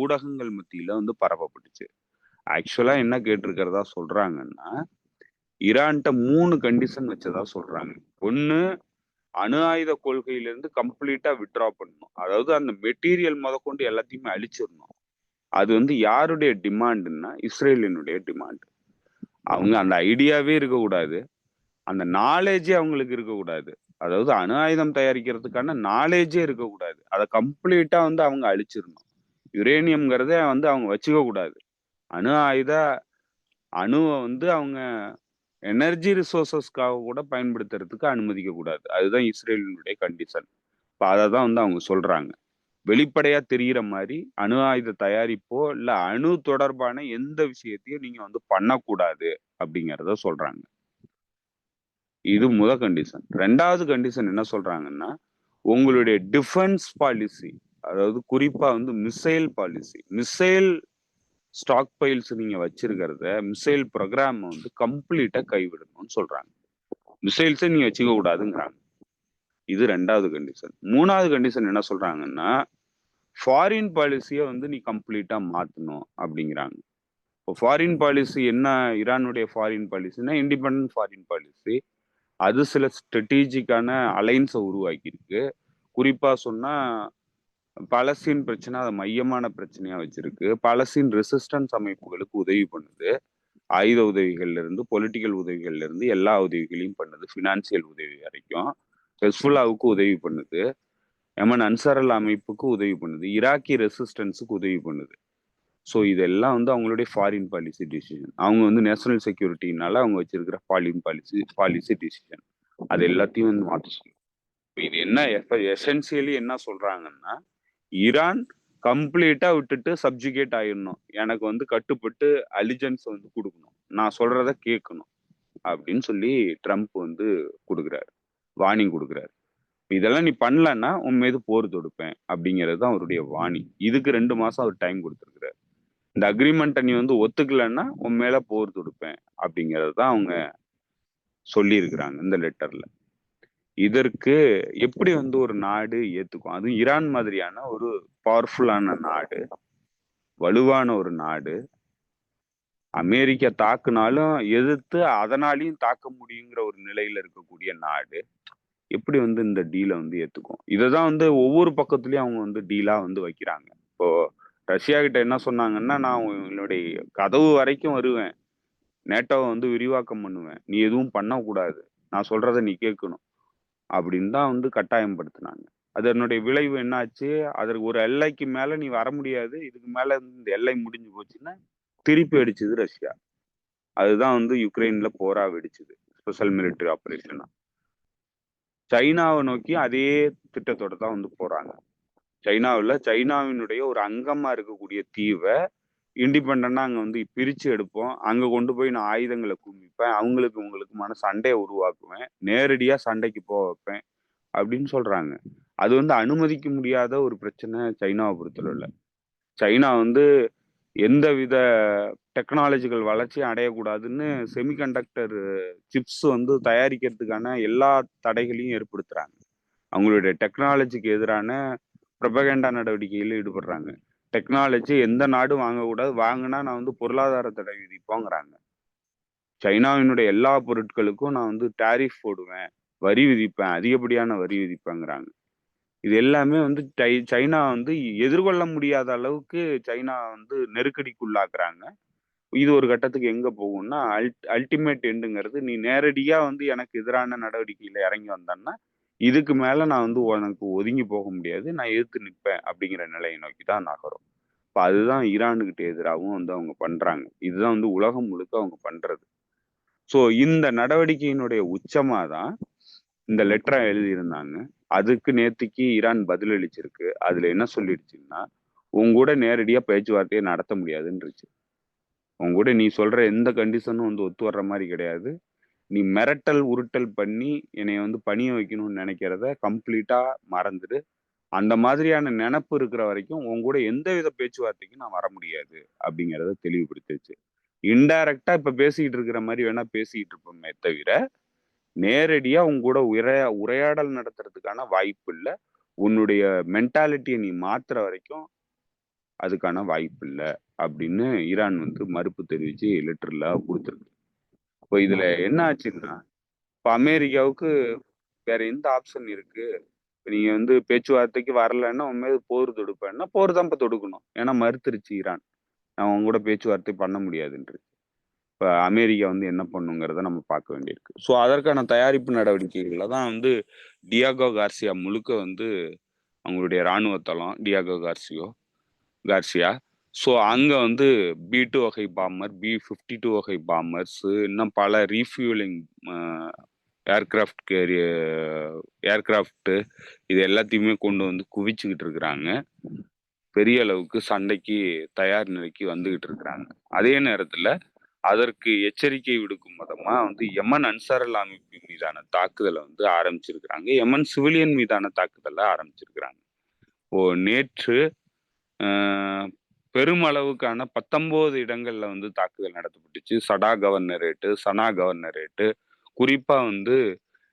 ஊடகங்கள் மத்தியில வந்து பரப்பப்பட்டுச்சு. ஆக்சுவலா என்ன கேட்டிருக்கிறதா சொல்றாங்கன்னா, ஈரான்கிட்ட 3 கண்டிஷன் வச்சதா சொல்றாங்க. ஒண்ணு, அணு ஆயுத கொள்கையிலிருந்து கம்ப்ளீட்டா வித்ட்ரா பண்ணணும். அதாவது அந்த மெட்டீரியல் முதற்கொண்டு எல்லாத்தையுமே அழிச்சிடணும். அது வந்து யாருடைய டிமாண்ட்னா இஸ்ரேலினுடைய டிமாண்ட். அவங்க அந்த ஐடியாவே இருக்கக்கூடாது, அந்த நாலேஜே அவங்களுக்கு இருக்கக்கூடாது. அதாவது அணு ஆயுதம் தயாரிக்கிறதுக்கான நாலேஜே இருக்கக்கூடாது. அதை கம்ப்ளீட்டா வந்து அவங்க அழிச்சிடணும். யுரேனியம்ங்கிறத வந்து அவங்க வச்சுக்க கூடாது. அணுவை வந்து அவங்க எனர்ஜி ரிசோர்சஸ்க்காக கூட பயன்படுத்துறதுக்கு அனுமதிக்க கூடாது. அதுதான் இஸ்ரேலினுடைய கண்டிஷன். இப்போ அதை தான் வந்து அவங்க சொல்றாங்க. வெளிப்படையா தெரிகிற மாதிரி அணு ஆயுத தயாரிப்போ இல்ல அணு தொடர்பான எந்த விஷயத்தையும் நீங்க வந்து பண்ணக்கூடாது அப்படிங்கிறத சொல்றாங்க. இது முதல் கண்டிஷன். 2வது கண்டிஷன் என்ன சொல்றாங்கன்னா, உங்களுடைய டிஃபென்ஸ் பாலிசி, அதாவது குறிப்பா வந்து missile policy, missile stockpiles நீங்க வச்சிருக்கிறத, மிசைல் ப்ரோக்ராம் வந்து கம்ப்ளீட்டா கைவிடணும்னு சொல்றாங்க. மிசைல்ஸை நீங்க வச்சுக்க கூடாதுங்கிறாங்க. இது 2வது கண்டிஷன். 3வது கண்டிஷன் என்ன சொல்றாங்கன்னா, ஃபாரின் பாலிசியை வந்து நீ கம்ப்ளீட்டா மாத்தணும் அப்படிங்கிறாங்க. இப்போ ஃபாரின் பாலிசி என்ன? ஈரானுடைய ஃபாரின் பாலிசின்னா இண்டிபெண்டன்ட் ஃபாரின் பாலிசி. அது சில ஸ்ட்ராட்டஜிக்கான அலைன்ஸை உருவாக்கியிருக்கு. குறிப்பா சொன்னா பலஸ்தீன் பிரச்சனை அதை மையமான பிரச்சனையா வச்சிருக்கு. பலஸ்தீன் ரெசிஸ்டன்ஸ் அமைப்புகளுக்கு உதவி பண்ணுது. ஆயுத உதவிகள்ல இருந்து, பொலிட்டிக்கல் உதவிகள்ல இருந்து எல்லா உதவிகளையும் பண்ணுது. ஃபினான்சியல் உதவி வரைக்கும். ஹெஸ்புல்லாவுக்கு உதவி பண்ணுது. யமன் அன்சாரல் அமைப்புக்கு உதவி பண்ணுது. ஈராக்கி ரெசிஸ்டன்ஸுக்கு உதவி பண்ணுது. ஸோ இதெல்லாம் வந்து அவங்களுடைய ஃபாரின் பாலிசி டிசிஷன். அவங்க வந்து நேஷனல் செக்யூரிட்டினால அவங்க வச்சிருக்கிற ஃபாரின் பாலிசி டிசிஷன். அது எல்லாத்தையும் வந்து மாற்ற சொல்லுங்க. இது என்ன எசென்சியலி என்ன சொல்றாங்கன்னா, ஈரான் கம்ப்ளீட்டா விட்டுட்டு சப்ஜுகேட் ஆயிடணும், எனக்கு வந்து கட்டுப்பட்டு அலிஜென்ஸ் வந்து கொடுக்கணும், நான் சொல்றத கேட்கணும் அப்படின்னு சொல்லி ட்ரம்ப் வந்து கொடுக்குறாரு, வார்னிங் கொடுக்குறாரு. இதெல்லாம் நீ பண்ணலன்னா உன் மீது போர் தொடுப்பேன் அப்படிங்கிறது தான் அவருடைய வாணி. இதுக்கு 2 மாசம் அவர் டைம் கொடுத்துருக்கிறார். இந்த அக்ரிமெண்ட்டை நீ வந்து ஒத்துக்கலன்னா உன் மேல போர் தொடுப்பேன் அப்படிங்கிறது தான் அவங்க சொல்லி இருக்கிறாங்க இந்த லெட்டர்ல. இதற்கு எப்படி வந்து ஒரு நாடு ஏத்துக்கும்? அதுவும் ஈரான் மாதிரியான ஒரு பவர்ஃபுல்லான நாடு, வலுவான ஒரு நாடு, அமெரிக்கா தாக்குனாலும் எதிர்த்து அதனாலையும் தாக்க முடியுங்கிற ஒரு நிலையில இருக்கக்கூடிய நாடு, எப்படி வந்து இந்த டீல வந்து ஏத்துக்கும்? இததான் வந்து ஒவ்வொரு பக்கத்துலயும் அவங்க வந்து டீலா வந்து வைக்கிறாங்க. இப்போ ரஷ்யா கிட்ட என்ன சொன்னாங்கன்னா, "நான் உன்னுடைய கதவு வரைக்கும் வருவேன். நேட்டோவ வந்து விரிவாக்கம் பண்ணுவேன். நீ எதுவும் பண்ணக்கூடாது. நான் சொல்றத நீ கேட்கணும்." அப்படின்னு தான் வந்து கட்டாயப்படுத்துனாங்க. அதனுடைய விளைவு என்ன ஆச்சு? அதற்கு ஒரு எல்லைக்கு மேல நீ வர முடியாது. இதுக்கு மேல இந்த எல்லை முடிஞ்சு போச்சுன்னா, திருப்பி அடிச்சது ரஷ்யா. அதுதான் வந்து யுக்ரைன்ல போரா வெடிச்சது. ஸ்பெஷல் மிலிட்டரி ஆப்பரேஷனா. சைனாவ நோக்கி அதே திட்டத்தோட தான் வந்து போறாங்க. சைனாவினுடைய ஒரு அங்கமா இருக்கக்கூடிய தீவ இண்டிபெண்டன்ட்டா அங்க வந்து பிரிச்சு எடுப்போம். அங்க கொண்டு போய் நான் ஆயுதங்கள குவிப்பேன். அவங்களுக்கு உங்களுக்குமான சண்டைய உருவாக்குவேன். நேரடியா சண்டைக்கு போ வைப்பேன். அப்படின்னு சொல்றாங்க. அது வந்து அனுமதிக்க முடியாத ஒரு பிரச்சனை சைனாவ பொறுத்தளவுல. சைனா வந்து எந்தவித டெக்னாலஜிக்கல் வளர்ச்சியும் அடையக்கூடாதுன்னு செமிகண்டக்டர் சிப்ஸ் வந்து தயாரிக்கிறதுக்கான எல்லா தடைகளையும் ஏற்படுத்துறாங்க. அவங்களுடைய டெக்னாலஜிக்கு எதிரான புரபகண்டா நடவடிக்கையில ஈடுபடுறாங்க. டெக்னாலஜி எந்த நாடும் வாங்கக்கூடாது. வாங்குனா நான் வந்து பொருளாதார தடை விதிப்போங்கிறாங்க. சைனாவினுடைய எல்லா பொருட்களுக்கும் நான் வந்து டாரிஃப் போடுவேன். வரி விதிப்பேன். அதிகப்படியான வரி விதிப்பேங்கிறாங்க. இது எல்லாமே வந்து சைனா வந்து எதிர்கொள்ள முடியாத அளவுக்கு சைனா வந்து நெருக்கடிக்குள்ளாக்குறாங்க. இது ஒரு கட்டத்துக்கு எங்க போகும்னா, அல்டிமேட் எண்டுங்கிறது நீ நேரடியா வந்து எனக்கு எதிரான நடவடிக்கையில இறங்கி வந்தன்னா, இதுக்கு மேல நான் வந்து உனக்கு ஒதுங்கி போக முடியாது. நான் எதிர்த்து நிப்பேன் அப்படிங்கிற நிலையை நோக்கி தான் நகரும். இப்ப அதுதான் ஈரானுகிட்ட எதிராவும் வந்து அவங்க பண்றாங்க. இதுதான் வந்து உலகம் முழுக்க அவங்க பண்றது. ஸோ இந்த நடவடிக்கையினுடைய உச்சமா தான் இந்த லெட்டர எழுதியிருந்தாங்க. அதுக்கு நேத்திக்கு ஈரான் பதிலளிச்சிருக்கு. அதுல என்ன சொல்லிடுச்சுன்னா, உன் கூட நேரடியா பேச்சுவார்த்தையே நடத்த முடியாதுன்ருச்சு. உன் கூட நீ சொல்ற எந்த கண்டிஷனும் வந்து ஒத்து வர்ற மாரி கிடையாது. நீ மிரட்டல், உருட்டல் பண்ணி என்னைய வந்து பணிய வைக்கணும்னு நெனைக்கிறத கம்ப்ளீட்டா மறந்துடு. அந்த மாதிரியான நெனப்பு இருக்கிற வரைக்கும் உன் கூட எந்தவித பேச்சுவார்த்தைக்கும் நான் வர முடியாது. அப்படிங்கிறத தெளிவுபடுத்திருச்சு. இன்டைரக்ட்டா இப்ப பேசிக்கிட்டு இருக்கிற மாரி வேணா பேசிக்கிட்டு இருப்போமே தவிர, நேரடியா உன் கூட உரையாடல் நடத்துறதுக்கான வாய்ப்பு இல்ல. உன்னுடைய மென்டாலிட்டிய நீ மாத்துற வரைக்கும் அதுக்கான வாய்ப்பு இல்ல. அப்படின்னு ஈரான் வந்து மறுப்பு தெரிவிச்சு லெட்டர்ல குடுத்திருக்கு. இப்ப இதுல என்ன ஆச்சுன்னா, இப்ப அமெரிக்காவுக்கு வேற எந்த ஆப்ஷன் இருக்கு? இப்ப நீங்க வந்து பேச்சுவார்த்தைக்கு வரலன்னா, உன் மீது போர் தொடுப்பேன்னா, போர் தான்ப்பா தொடுக்கணும். ஏன்னா மறுத்துருச்சு ஈரான். நான் உன் கூட பேச்சுவார்த்தை பண்ண முடியாதுன்ருச்சு. இப்ப அமெரிக்கா வந்து என்ன பண்ணுங்கிறத நம்ம பார்க்க வேண்டியிருக்கு. ஸோ அதற்கான தயாரிப்பு நடவடிக்கைகள்ல தான் வந்து டியாகோ கார்சியா முழுக்க வந்து அவங்களுடைய ராணுவ தளம் கார்சியா. ஸோ அங்க வந்து பி-2 வகை பாம்பர், பி-52 வகை பாம்பர்ஸ் இன்னும் பல ரீஃப்யூலிங் அ ஏர்கிராஃப்ட் இது எல்லாத்தையுமே கொண்டு வந்து குவிச்சுக்கிட்டு இருக்கிறாங்க. பெரிய அளவுக்கு சண்டைக்கு தயார் நிலைக்கு வந்துகிட்டு இருக்கிறாங்க. அதே நேரத்துல அதற்கு எச்சரிக்கை விடுக்கும் விதமா வந்து யமன் அன்சார் அல் அமைப்பு மீதான தாக்குதல வந்து ஆரம்பிச்சிருக்கிறாங்க. யமன் சிவிலியன் மீதான தாக்குதல ஆரம்பிச்சிருக்கிறாங்க. இப்போ நேற்று அ பெருமளவுக்கான 19 இடங்கள்ல வந்து தாக்குதல் நடத்தப்பட்டுச்சு. சனா கவர்னரேட்டு குறிப்பா வந்து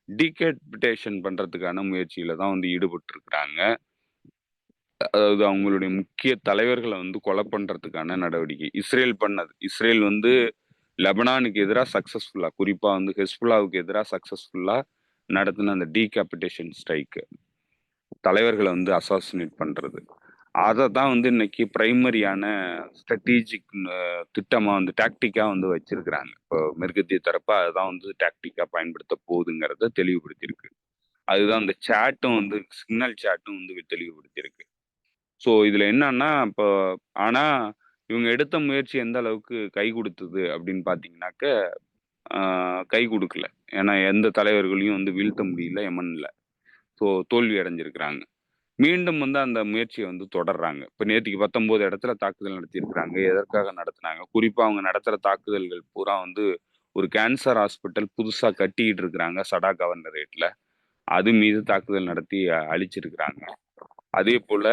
டீகேபிடேஷன் பண்றதுக்கான முயற்சியில தான் வந்து ஈடுபட்டிருக்கிறாங்க. அதாவது அவங்களுடைய முக்கிய தலைவர்கள வந்து கொலை பண்றதுக்கான நடவடிக்கை. இஸ்ரேல் பண்ணது. இஸ்ரேல் வந்து லெபனானுக்கு எதிரா சக்சஸ்ஃபுல்லா குறிப்பா வந்து ஹெஸ்புல்லாவுக்கு எதிரா சக்சஸ்ஃபுல்லா நடத்தின அந்த டீகேபிடேஷன் ஸ்ட்ரைக் தலைவர்கள வந்து அசாசினேட் பண்றது. அததான் வந்து இன்னைக்கு பிரைமரியான ஸ்ட்ராட்டஜிக் திட்டமா வந்து டாக்டிக்கா வந்து வச்சிருக்கிறாங்க. இப்போ மேற்கத்திய தரப்பு அதுதான் வந்து டாக்டிக்கா பயன்படுத்த போகுதுங்கிறத தெளிவுபடுத்தியிருக்கு. அதுதான் அந்த சாட்டும் வந்து சிக்னல் சாட்டும் வந்து தெளிவுபடுத்தியிருக்கு. ஸோ இதுல என்னன்னா, இப்போ ஆனா இவங்க எடுத்த முயற்சி எந்த அளவுக்கு கை குடுத்தது அப்படின்னு பார்த்தீங்கன்னாக்க, ஆ கை குடுக்கல. ஏன்னா எந்த தலைவர்களையும் வந்து வீழ்த்த முடியல யெமன்ல. ஸோ தோல்வி அடைஞ்சிருக்கிறாங்க. மீண்டும் வந்து அந்த முயற்சிய வந்து தொடர்றாங்க. இப்ப நேத்திக்கு 19 இடத்துல தாக்குதல் நடத்தியிருக்கிறாங்க. எதற்காக நடத்துனாங்க? குறிப்பா அவங்க நடத்துற தாக்குதல்கள் பூரா வந்து ஒரு கேன்சர் ஹாஸ்பிட்டல் புதுசா கட்டிக்கிட்டு இருக்கிறாங்க சடா கவர்னரேட்ல. அது மீது தாக்குதல் நடத்தி அழிச்சிருக்கிறாங்க. அதேபோல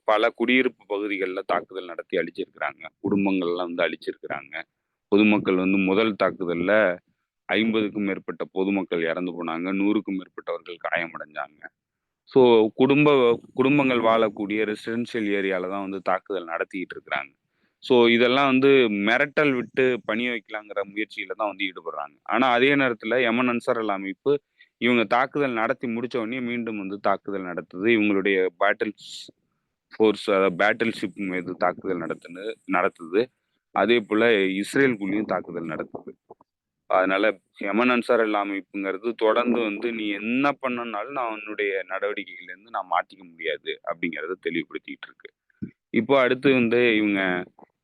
பல குடியிருப்பு பகுதிகள்ல தாக்குதல் நடத்தி அழிச்சிருக்கிறாங்க. குடும்பங்கள்லாம் வந்து அழிச்சிருக்கிறாங்க. பொதுமக்கள் வந்து முதல் தாக்குதல்ல 50க்கும் மேற்பட்ட பொதுமக்கள் இறந்து போனாங்க. 100க்கும் மேற்பட்டவர்கள் காயமடைஞ்சாங்க. ஸோ குடும்பங்கள் வாழக்கூடிய ரெசிடென்ஷியல் ஏரியால தான் வந்து தாக்குதல் நடத்திக்கிட்டு இருக்கிறாங்க. ஸோ இதெல்லாம் வந்து மிரட்டல் விட்டு பணிய வைக்கலாங்கிற முயற்சியில தான் வந்து ஈடுபடுறாங்க. ஆனா அதே நேரத்துல யமன் அன்சார் அல் அமைப்பு இவங்க தாக்குதல் நடத்தி முடிச்ச உடனே மீண்டும் வந்து தாக்குதல் நடத்துது. இவங்களுடைய பேட்டில்ஸ் ஃபோர்ஸ் அதாவது பேட்டில் ஷிப் மீது தாக்குதல் நடத்துது. அதேபோல இஸ்ரேலுக்குள்ளேயும் தாக்குதல் நடத்துது. அதனால யமன் அன்சார் அல் அமைப்புங்கிறது தொடர்ந்து வந்து நீ என்ன பண்ணனாலும் நான் உன்னுடைய நடவடிக்கைகள்ல இருந்து நான் மாத்திக்க முடியாது அப்படிங்கிறத தெளிவுபடுத்திட்டு இருக்கு. இப்போ அடுத்து வந்து இவங்க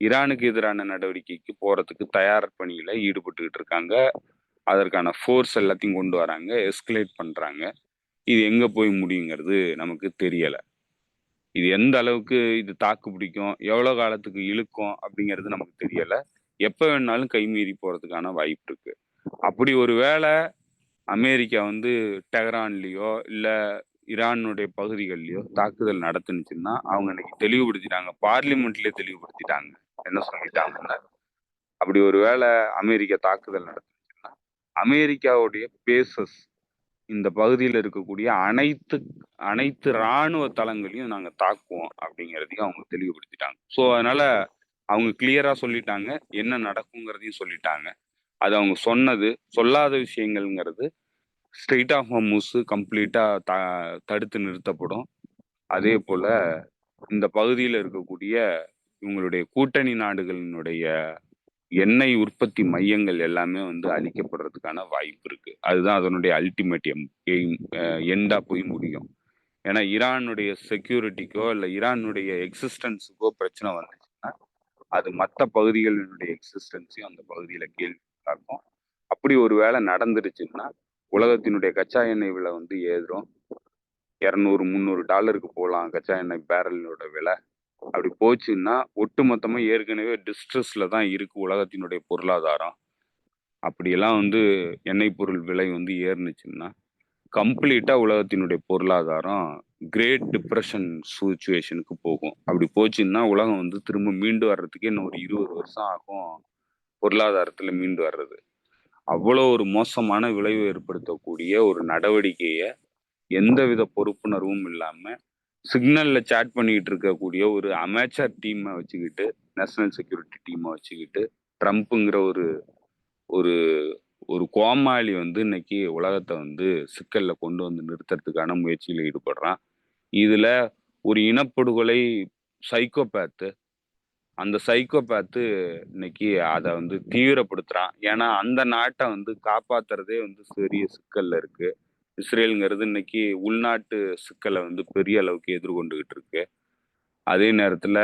ஈரானுக்கு எதிரான நடவடிக்கைக்கு போறதுக்கு தயார் பணியில ஈடுபட்டுக்கிட்டு இருக்காங்க. அதற்கான ஃபோர்ஸ் எல்லாத்தையும் கொண்டு வராங்க, எஸ்கலேட் பண்றாங்க. இது எங்க போய் முடியுங்கிறது நமக்கு தெரியல. இது எந்த அளவுக்கு இது தாக்கு பிடிக்கும், எவ்வளவு காலத்துக்கு இழுக்கும் அப்படிங்கிறது நமக்கு தெரியல. எப்ப வேணாலும் கைமீறி போறதுக்கான வாய்ப்பு இருக்கு. அப்படி ஒரு வேளை அமெரிக்கா வந்து டெஹரான்லயோ இல்ல ஈரானுடைய பகுதிகள்லயோ தாக்குதல் நடத்துனுச்சுன்னா அவங்க இன்னைக்கு தெளிவுபடுத்திட்டாங்க. பார்லிமெண்ட்லயே தெளிவுபடுத்திட்டாங்க. என்ன சொல்லிட்டாங்கன்னா, அப்படி ஒரு வேளை அமெரிக்கா தாக்குதல் நடத்துச்சுன்னா அமெரிக்காவுடைய பேசஸ் இந்த பகுதியில் இருக்கக்கூடிய அனைத்து ராணுவ தளங்களையும் நாங்க தாக்குவோம் அப்படிங்கிறதையும் அவங்க தெளிவுபடுத்திட்டாங்க. ஸோ அதனால அவங்க கிளியரா சொல்லிட்டாங்க, என்ன நடக்குங்கிறதையும் சொல்லிட்டாங்க. அது அவங்க சொல்லாத விஷயங்கள்ங்கிறது ஸ்ட்ரெயிட் ஆஃப் ஹோர்முஸ் கம்ப்ளீட்டா தடுத்து நிறுத்தப்படும். அதே போல இந்த பகுதியில் இருக்கக்கூடிய இவங்களுடைய கூட்டணி நாடுகளினுடைய எண்ணெய் உற்பத்தி மையங்கள் எல்லாமே வந்து அழிக்கப்படுறதுக்கான வாய்ப்பு இருக்கு. அதுதான் அதனுடைய அல்டிமேட் எண்டா போய் முடியும். ஏன்னா ஈரானுடைய செக்யூரிட்டிக்கோ இல்ல ஈரானுடைய எக்ஸிஸ்டன்ஸுக்கோ பிரச்சனை வந்துச்சுன்னா அது மற்ற பகுதிகளினுடைய எக்ஸிஸ்டன்ஸையும் அந்த பகுதியில கேள்வி காக்கும். அப்படி ஒரு வேளை நடந்துருச்சுன்னா உலகத்தினுடைய கச்சா எண்ணெய் விலை வந்து ஏறும். $200-300 போகலாம் கச்சா எண்ணெய் பேரலோட விலை. அப்படி போச்சுன்னா ஒட்டுமொத்தமா ஏற்கனவே டிஸ்ட்ரெஸ்ல தான் இருக்கு உலகத்தினுடைய பொருளாதாரம். அப்படியெல்லாம் வந்து எண்ணெய் பொருள் விலை வந்து ஏறுனுச்சுன்னா கம்ப்ளீட்டா உலகத்தினுடைய பொருளாதாரம் கிரேட் டிப்ரெஷன் சுச்சுவேஷனுக்கு போகும். அப்படி போச்சுன்னா உலகம் வந்து திரும்ப மீண்டு வர்றதுக்கே இன்னும் ஒரு 20 வருஷம் ஆகும் பொருளாதாரத்துல மீண்டு வர்றது. அவ்வளோ ஒரு மோசமான விளைவு ஏற்படுத்தக்கூடிய ஒரு நடவடிக்கையை எந்தவித பொறுப்புணர்வும் இல்லாம சிக்னல்ல சாட் பண்ணிட்டு இருக்கக்கூடிய ஒரு அமேச்சர் டீமை வச்சுக்கிட்டு நேஷனல் செக்யூரிட்டி டீமை வச்சுக்கிட்டு ட்ரம்ப்புங்கிற ஒரு ஒரு ஒரு கோமாளி வந்து இன்னைக்கு உலகத்தை வந்து சிக்கல்ல கொண்டு வந்து நிறுத்துறதுக்கான முயற்சியில ஈடுபடுறான். இதுல ஒரு இனப்படுகொலை சைக்கோபேத்து அந்த சைக்கோபேத்து இன்னைக்கு அதை வந்து தீவிரப்படுத்துறான். ஏன்னா அந்த நாட்டை வந்து காப்பாத்துறதே வந்து பெரிய சிக்கல்ல இருக்கு. இஸ்ரேலுங்கிறது இன்னைக்கு உள்நாட்டு சிக்கலை வந்து பெரிய அளவுக்கு எதிர்கொண்டுகிட்டு இருக்கு. அதே நேரத்துல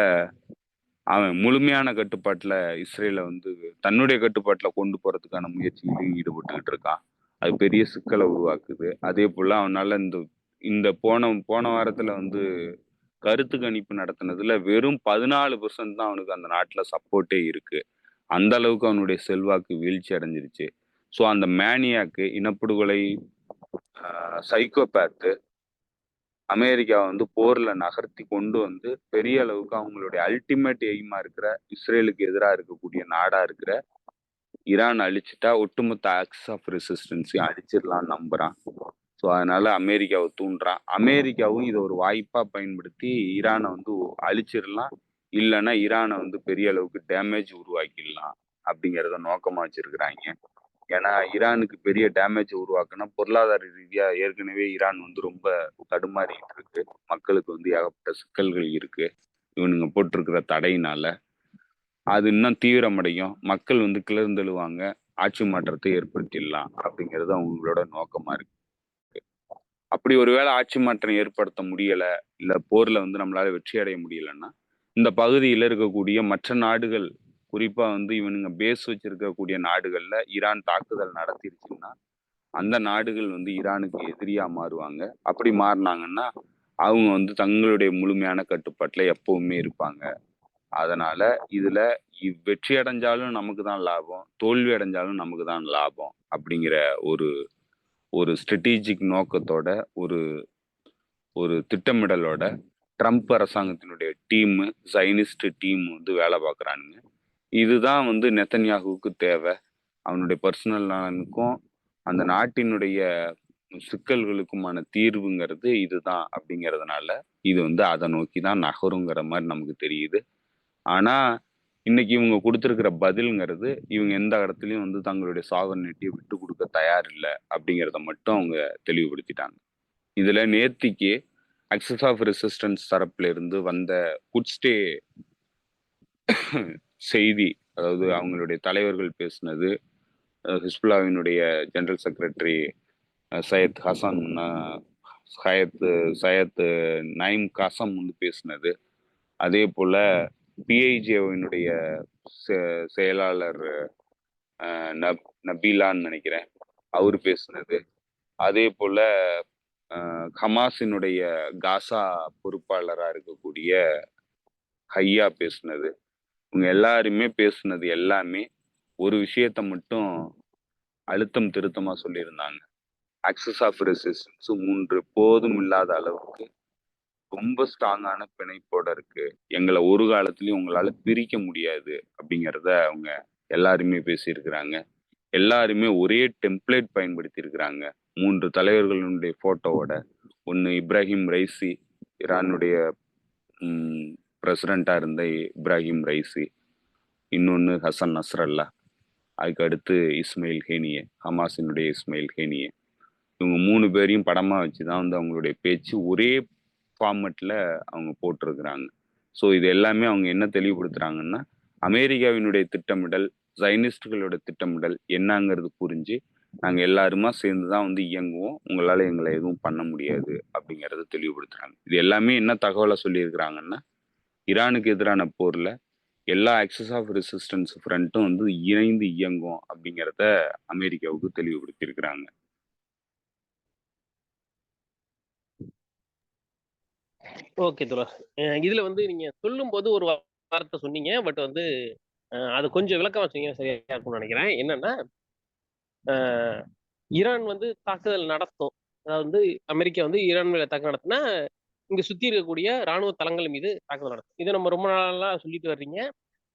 அவன் முழுமையான கட்டுப்பாட்டுல இஸ்ரேலை வந்து தன்னுடைய கட்டுப்பாட்டுல கொண்டு போறதுக்கான முயற்சியிலையும் ஈடுபட்டுக்கிட்டு இருக்கான். அது பெரிய சிக்கலை உருவாக்குது. அதே போல அவனால இந்த இந்த போன வாரத்துல வந்து கருத்து கணிப்பு நடத்தினதுல வெறும் 14% தான் அவனுக்கு அந்த நாட்டுல சப்போர்ட்டே இருக்கு. அந்த அளவுக்கு அவனுடைய செல்வாக்கு வீழ்ச்சி அடைஞ்சிருச்சு. ஸோ அந்த மேனியாக்கு இனப்படுகொலை சைக்கோபேத்து அமெரிக்காவை வந்து போர்ல நகர்த்தி கொண்டு வந்து பெரிய அளவுக்கு அவங்களுடைய அல்டிமேட் எய்மா இருக்கிற இஸ்ரேலுக்கு எதிராக இருக்கக்கூடிய நாடா இருக்கிற ஈரான் அழிச்சிட்டா ஒட்டுமொத்த ஆக்சிஸ் ஆஃப் ரெசிஸ்டன்ஸையும் அழிச்சிடலாம்னு நம்புறான். ஸோ அதனால அமெரிக்காவை தூண்டுறான். அமெரிக்காவும் இதை ஒரு வாய்ப்பா பயன்படுத்தி ஈரானை வந்து அழிச்சிடலாம், இல்லைன்னா ஈரானை வந்து பெரிய அளவுக்கு டேமேஜ் உருவாக்கிடலாம் அப்படிங்கிறத நோக்கமா வச்சிருக்கிறாங்க. ஏன்னா ஈரானுக்கு பெரிய டேமேஜ் உருவாக்குனா பொருளாதார ரீதியா ஏற்கனவே ஈரான் வந்து ரொம்ப தடுமாறிட்டு இருக்கு. மக்களுக்கு வந்து ஏகப்பட்ட சிக்கல்கள் இருக்கு இவனுங்க போட்டிருக்கிற தடையினால. அது இன்னும் தீவிரமடையும். மக்கள் வந்து கிளர்ந்தெழுவாங்க, ஆட்சி மாற்றத்தை ஏற்படுத்திடலாம் அப்படிங்கிறது அவங்களோட நோக்கமா இருக்கு. அப்படி ஒருவேளை ஆட்சி மாற்றம் ஏற்படுத்த முடியல, இல்ல போர்ல வந்து நம்மளால வெற்றி அடைய முடியலன்னா இந்த பகுதியில இருக்கக்கூடிய மற்ற நாடுகள், குறிப்பா வந்து இவனுங்க பேஸ் வச்சிருக்கக்கூடிய நாடுகள்ல ஈரான் தாக்குதல் நடத்திருச்சுன்னா அந்த நாடுகள் வந்து ஈரானுக்கு எதிரியா மாறுவாங்க. அப்படி மாறினாங்கன்னா அவங்க வந்து தங்களுடைய முழுமையான கட்டுப்பாட்டுல எப்பவுமே இருப்பாங்க. அதனால இதுல வெற்றி அடைஞ்சாலும் நமக்கு தான் லாபம், தோல்வி அடைஞ்சாலும் நமக்கு தான் லாபம் அப்படிங்கிற ஒரு ஒரு ஸ்ட்ராட்டஜிக் நோக்கத்தோட ஒரு ஒரு திட்டமிடலோட ட்ரம்ப் அரசாங்கத்தினுடைய டீம் சைனிஸ்ட் டீம் வந்து வேலை பார்க்குறானுங்க. இதுதான் வந்து நெத்தன்யாகுவுக்கு தேவை. அவனுடைய பர்சனல் நலனுக்கும் அந்த நாட்டினுடைய சிக்கல்களுக்குமான தீர்வுங்கிறது இதுதான் அப்படிங்கிறதுனால இது வந்து அதை நோக்கி தான் நகருங்கிற மாதிரி நமக்கு தெரியுது. ஆனா இன்னைக்கு இவங்க கொடுத்திருக்கிற பதில்ங்கிறது இவங்க எந்த இடத்துலயும் வந்து தங்களுடைய சாவர்னிட்டியை விட்டு கொடுக்க தயார் இல்லை அப்படிங்கிறத மட்டும் அவங்க தெளிவுபடுத்திட்டாங்க. இதுல நேத்திக்கு அக்சஸ் ஆஃப் ரெசிஸ்டன்ஸ் தரப்புல இருந்து வந்த குட்ஸ்டே செய்தி, அதாவது அவங்களுடைய தலைவர்கள் பேசினது, ஹிஸ்புல்லாவினுடைய ஜெனரல் செக்ரட்டரி சையத் ஹசன் சையத் நைம் காசம் வந்து பேசினது, அதே போல பிஐஜேவினுடைய செயலாளர் நபீலான்னு நினைக்கிறேன் அவர் பேசினது, அதே போல ஹமாஸினுடைய காசா பொறுப்பாளரா இருக்கக்கூடிய ஹையா பேசினது, இவங்க எல்லாருமே பேசுனது எல்லாமே ஒரு விஷயத்த மட்டும் அழுத்தம் திருத்தமா சொல்லியிருந்தாங்க. அக்சஸ் ஆஃப் ரெசிஸ்டன்ஸ் 3 போதும் இல்லாத அளவுக்கு ரொம்ப ஸ்ட்ராங்கான பிணைப்போட இருக்கு, எங்களை ஒரு காலத்திலயும் உங்களால பிரிக்க முடியாது அப்படிங்கிறத அவங்க எல்லாருமே பேசியிருக்கிறாங்க. எல்லாருமே ஒரே டெம்ப்ளேட் பயன்படுத்தி இருக்கிறாங்க. 3 தலைவர்களுடைய போட்டோவோட. ஒன்னு இப்ராஹிம் ரைசி, ஈரானுடைய பிரசிடண்டா இருந்த இப்ராஹிம் ரைசி, இன்னொன்னு ஹசன் நஸ்ரல்லா, அதுக்கு அடுத்து இஸ்மாயில் ஹேனியே, ஹமாஸினுடைய இஸ்மாயில் ஹேனியே. இவங்க 3 பேரையும் படமா வச்சுதான் வந்து அவங்களுடைய பேச்சு ஒரே ஃபார்மெட்ல அவங்க போட்டிருக்கிறாங்க. ஸோ இது எல்லாமே அவங்க என்ன தெளிவுபடுத்துறாங்கன்னா, அமெரிக்காவினுடைய திட்டமிடல், ஜைனிஸ்டுகளோட திட்டமிடல் என்னங்கிறது புரிஞ்சு நாங்க எல்லாருமா சேர்ந்துதான் வந்து இயங்குவோம், உங்களால எங்களை எதுவும் பண்ண முடியாது அப்படிங்கறத தெளிவுபடுத்துறாங்க. இது எல்லாமே என்ன தகவலை சொல்லியிருக்கிறாங்கன்னா, ஈரானுக்கு எதிரான போர்ல எல்லா ஆக்சஸ் ஆஃப் ரெசிஸ்டன்ஸ் ஃப்ரண்ட்டும் வந்து இணைந்து இயங்கும் அப்படிங்கிறத அமெரிக்காவுக்கு தெளிவுபடுத்தி இருக்கிறாங்க. ஓகே தோழர். இதுல வந்து நீங்க சொல்லும் போது ஒரு வார்த்தை சொன்னீங்க, பட் வந்து அது கொஞ்சம் விளக்கமா சொன்னீங்க சரியா இருக்கும்னு நினைக்கிறேன். என்னன்னா, ஈரான் வந்து தாக்குதல் நடத்தும், அதாவது வந்து அமெரிக்கா வந்து ஈரான் மேல தாக்குதல் நடத்தினா இங்க சுத்தி இருக்கக்கூடிய ராணுவ தளங்கள் மீது தாக்குதல் நடத்தும். இதை நம்ம ரொம்ப நாளா சொல்லிட்டு வர்றீங்க.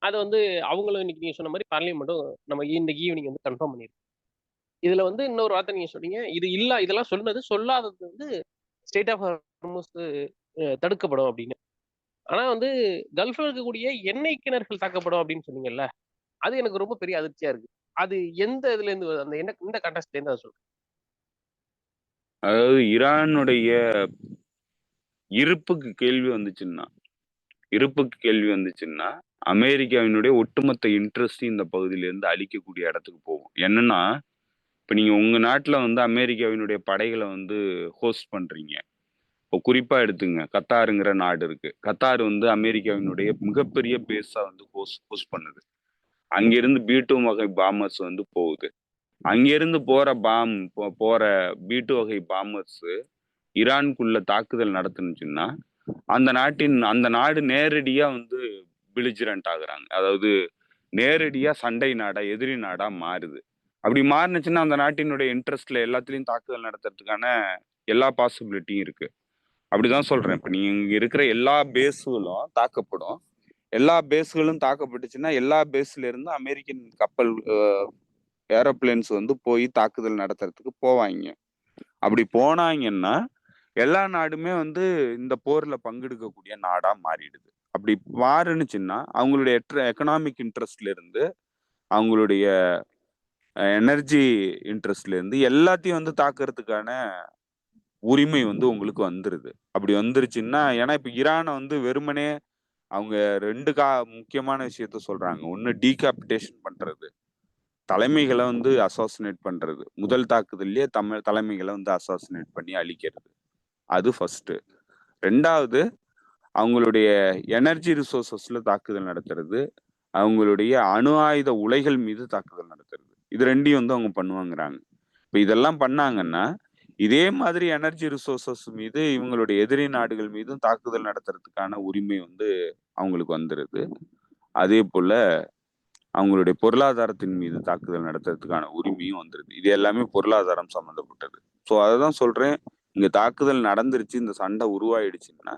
அதை வந்து அவங்களும் இன்னைக்கு நீங்க சொன்ன மாதிரி பார்லிமெண்ட்டும் நம்ம இன்னைக்கு ஈவினிங் வந்து கன்ஃபார்ம் பண்ணிருக்கு. இதுல வந்து இன்னொரு வார்த்தை நீங்க சொன்னீங்க, இது இதெல்லாம் சொன்னது சொல்லாதது வந்து ஸ்டேட் ஆஃப் ஹார்முஸ் தடுக்கப்படும் அப்படின்னு. ஆனா வந்து கல்ஃப்ல இருக்கக்கூடிய எண்ணெய் கிணறுகள் தாக்கப்படும் அப்படின்னு சொன்னீங்கல்ல, அது எனக்கு ரொம்ப பெரிய அதிர்ச்சியா இருக்கு. அது எந்த இதுல இருந்து அந்த இந்த கண்டஸ்ட்ல இருந்து அதை சொல்றேன். அதாவது ஈரானுடைய இருப்புக்கு கேள்வி வந்துச்சுன்னா அமெரிக்காவினுடைய ஒட்டுமொத்த இன்ட்ரெஸ்ட் இந்த பகுதியில இருந்து அழிக்கக்கூடிய இடத்துக்கு போகும். என்னன்னா, இப்ப நீங்க உங்க நாட்டுல வந்து அமெரிக்காவினுடைய படைகளை வந்து ஹோஸ்ட் பண்றீங்க. இப்போ குறிப்பா எடுத்துங்க, கத்தாருங்கிற நாடு இருக்கு. கத்தார் வந்து அமெரிக்காவினுடைய மிகப்பெரிய பேஸா வந்து ஹோஸ்ட் பண்ணுது. அங்கிருந்து B2 வகை பாம்பர்ஸ் வந்து போகுது. அங்கிருந்து போற B2 வகை பாம்பர்ஸ் ஈரானுக்குள்ள தாக்குதல் நடத்துனுச்சுன்னா அந்த நாடு நேரடியா வந்து பிலிஜரண்ட் ஆகுறாங்க. அதாவது நேரடியா சண்டை நாடா, எதிரி நாடா மாறுது. அப்படி மாறுனுச்சுன்னா அந்த நாட்டினுடைய இன்ட்ரெஸ்ட்ல எல்லாத்துலயும் தாக்குதல் நடத்துறதுக்கான எல்லா பாசிபிலிட்டியும் இருக்கு. அப்படிதான் சொல்றேன். இப்ப நீங்க இங்க இருக்கிற எல்லா பேஸ்களும் தாக்கப்படும். எல்லா பேஸ்களும் தாக்கப்பட்டுச்சுன்னா எல்லா பேஸ்ல இருந்து அமெரிக்கன் கப்பல் ஏரோப்ளேன்ஸ் வந்து போய் தாக்குதல் நடத்துறதுக்கு போவாங்க. அப்படி போனாங்கன்னா எல்லா நாடுமே வந்து இந்த போர்ல பங்கெடுக்கக்கூடிய நாடா மாறிடுது. அப்படி மாறுனுச்சுன்னா அவங்களுடைய எக்கனாமிக் இன்ட்ரெஸ்ட்ல இருந்து, அவங்களுடைய எனர்ஜி இன்ட்ரெஸ்ட்ல இருந்து எல்லாத்தையும் வந்து தாக்குறதுக்கான உரிமை வந்து உங்களுக்கு வந்துருது. அப்படி வந்துருச்சுன்னா, ஏன்னா இப்ப ஈரானை வந்து வெறுமனே அவங்க 2 முக்கியமான விஷயத்த சொல்றாங்க. ஒண்ணு டீகாபிடேஷன் பண்றது, தலைமைகளை வந்து அசாசினேட் பண்றது. முதல் தாக்குதல்லயே தலைமைகளை வந்து அசாசினேட் பண்ணி அழிக்கிறது. அது ஃபர்ஸ்ட். 2வது அவங்களுடைய எனர்ஜி ரிசோர்சஸ்ல தாக்குதல் நடத்துறது, அவங்களுடைய அணு ஆயுத உலைகள் மீது தாக்குதல் நடத்துறது. இது 2யும் வந்து அவங்க பண்ணுவாங்கிறாங்க. இப்ப இதெல்லாம் பண்ணாங்கன்னா இதே மாதிரி எனர்ஜி ரிசோர்சஸ் மீது இவங்களுடைய எதிரி நாடுகள் மீதும் தாக்குதல் நடத்துறதுக்கான உரிமை வந்து அவங்களுக்கு வந்துருது. அதே போல அவங்களுடைய பொருளாதாரத்தின் மீது தாக்குதல் நடத்துறதுக்கான உரிமையும் வந்துருது. இது எல்லாமே பொருளாதாரம் சம்பந்தப்பட்டது. ஸோ அதைதான் சொல்றேன், இங்க தாக்குதல் நடந்துருச்சு, இந்த சண்டை உருவாயிடுச்சுன்னா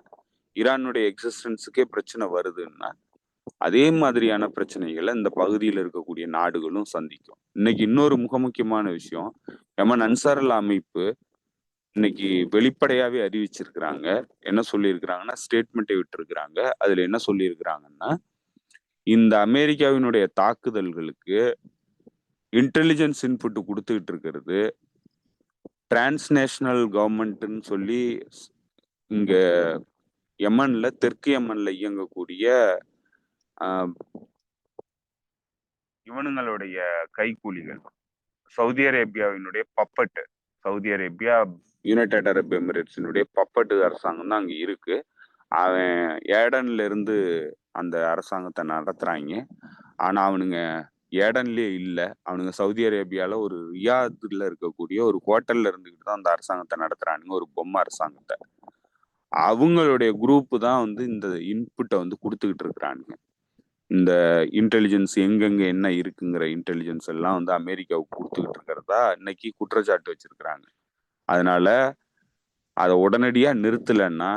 ஈரானுடைய எக்ஸிஸ்டன்ஸுக்கே பிரச்சனை வருதுன்னா அதே மாதிரியான பிரச்சனைகளை இந்த பகுதியில் இருக்கக்கூடிய நாடுகளும் சந்திக்கும். இன்னைக்கு இன்னொரு முக்கியமான விஷயம், யமன் அன்சாரல் அமைப்பு இன்னைக்கு வெளிப்படையாவே அறிவிச்சிருக்கிறாங்க. என்ன சொல்லியிருக்கிறாங்கன்னா, ஸ்டேட்மெண்ட்டை விட்டுருக்கிறாங்க. அதுல என்ன சொல்லியிருக்கிறாங்கன்னா, இந்த அமெரிக்காவினுடைய தாக்குதல்களுக்கு இன்டெலிஜென்ஸ் இன்புட் கொடுத்துக்கிட்டு இருக்கிறது டிரான்ஸ்நேஷனல் கவர்மெண்ட்னு சொல்லி இங்க யமன்ல, தெற்கு யமன்ல இயங்கக்கூடிய இவனுங்களுடைய கைக்கூலிகள். சவுதி அரேபியாவினுடைய puppet, Saudi Arabia, United Arab எமிரேட்ஸினுடைய பப்பட்டு அரசாங்கம் தான் அங்க இருக்கு. அவன் ஏடன்ல இருந்து அந்த அரசாங்கத்தை நடத்துறாங்க. ஆனா அவனுங்க ஏடன்லயே இல்ல, அவனுங்க சவுதி அரேபியால ஒரு ரியாதுல இருக்கக்கூடிய ஒரு ஹோட்டல்ல இருந்துகிட்டு தான் அந்த அரசாங்கத்தை நடத்துறானுங்க, ஒரு பொம்மை அரசாங்கத்தை. அவங்களுடைய குரூப் தான் வந்து இந்த இன்புட்டை வந்து கொடுத்துக்கிட்டு இருக்கிறானுங்க. இந்த இன்டெலிஜென்ஸ் எங்கெங்க என்ன இருக்குங்கிற இன்டெலிஜென்ஸ் எல்லாம் வந்து அமெரிக்காவுக்கு கொடுத்துக்கிட்டு இருக்கிறதா இன்னைக்கு குற்றச்சாட்டு வச்சிருக்கிறாங்க. அதனால அதை உடனடியா நிறுத்தலைன்னா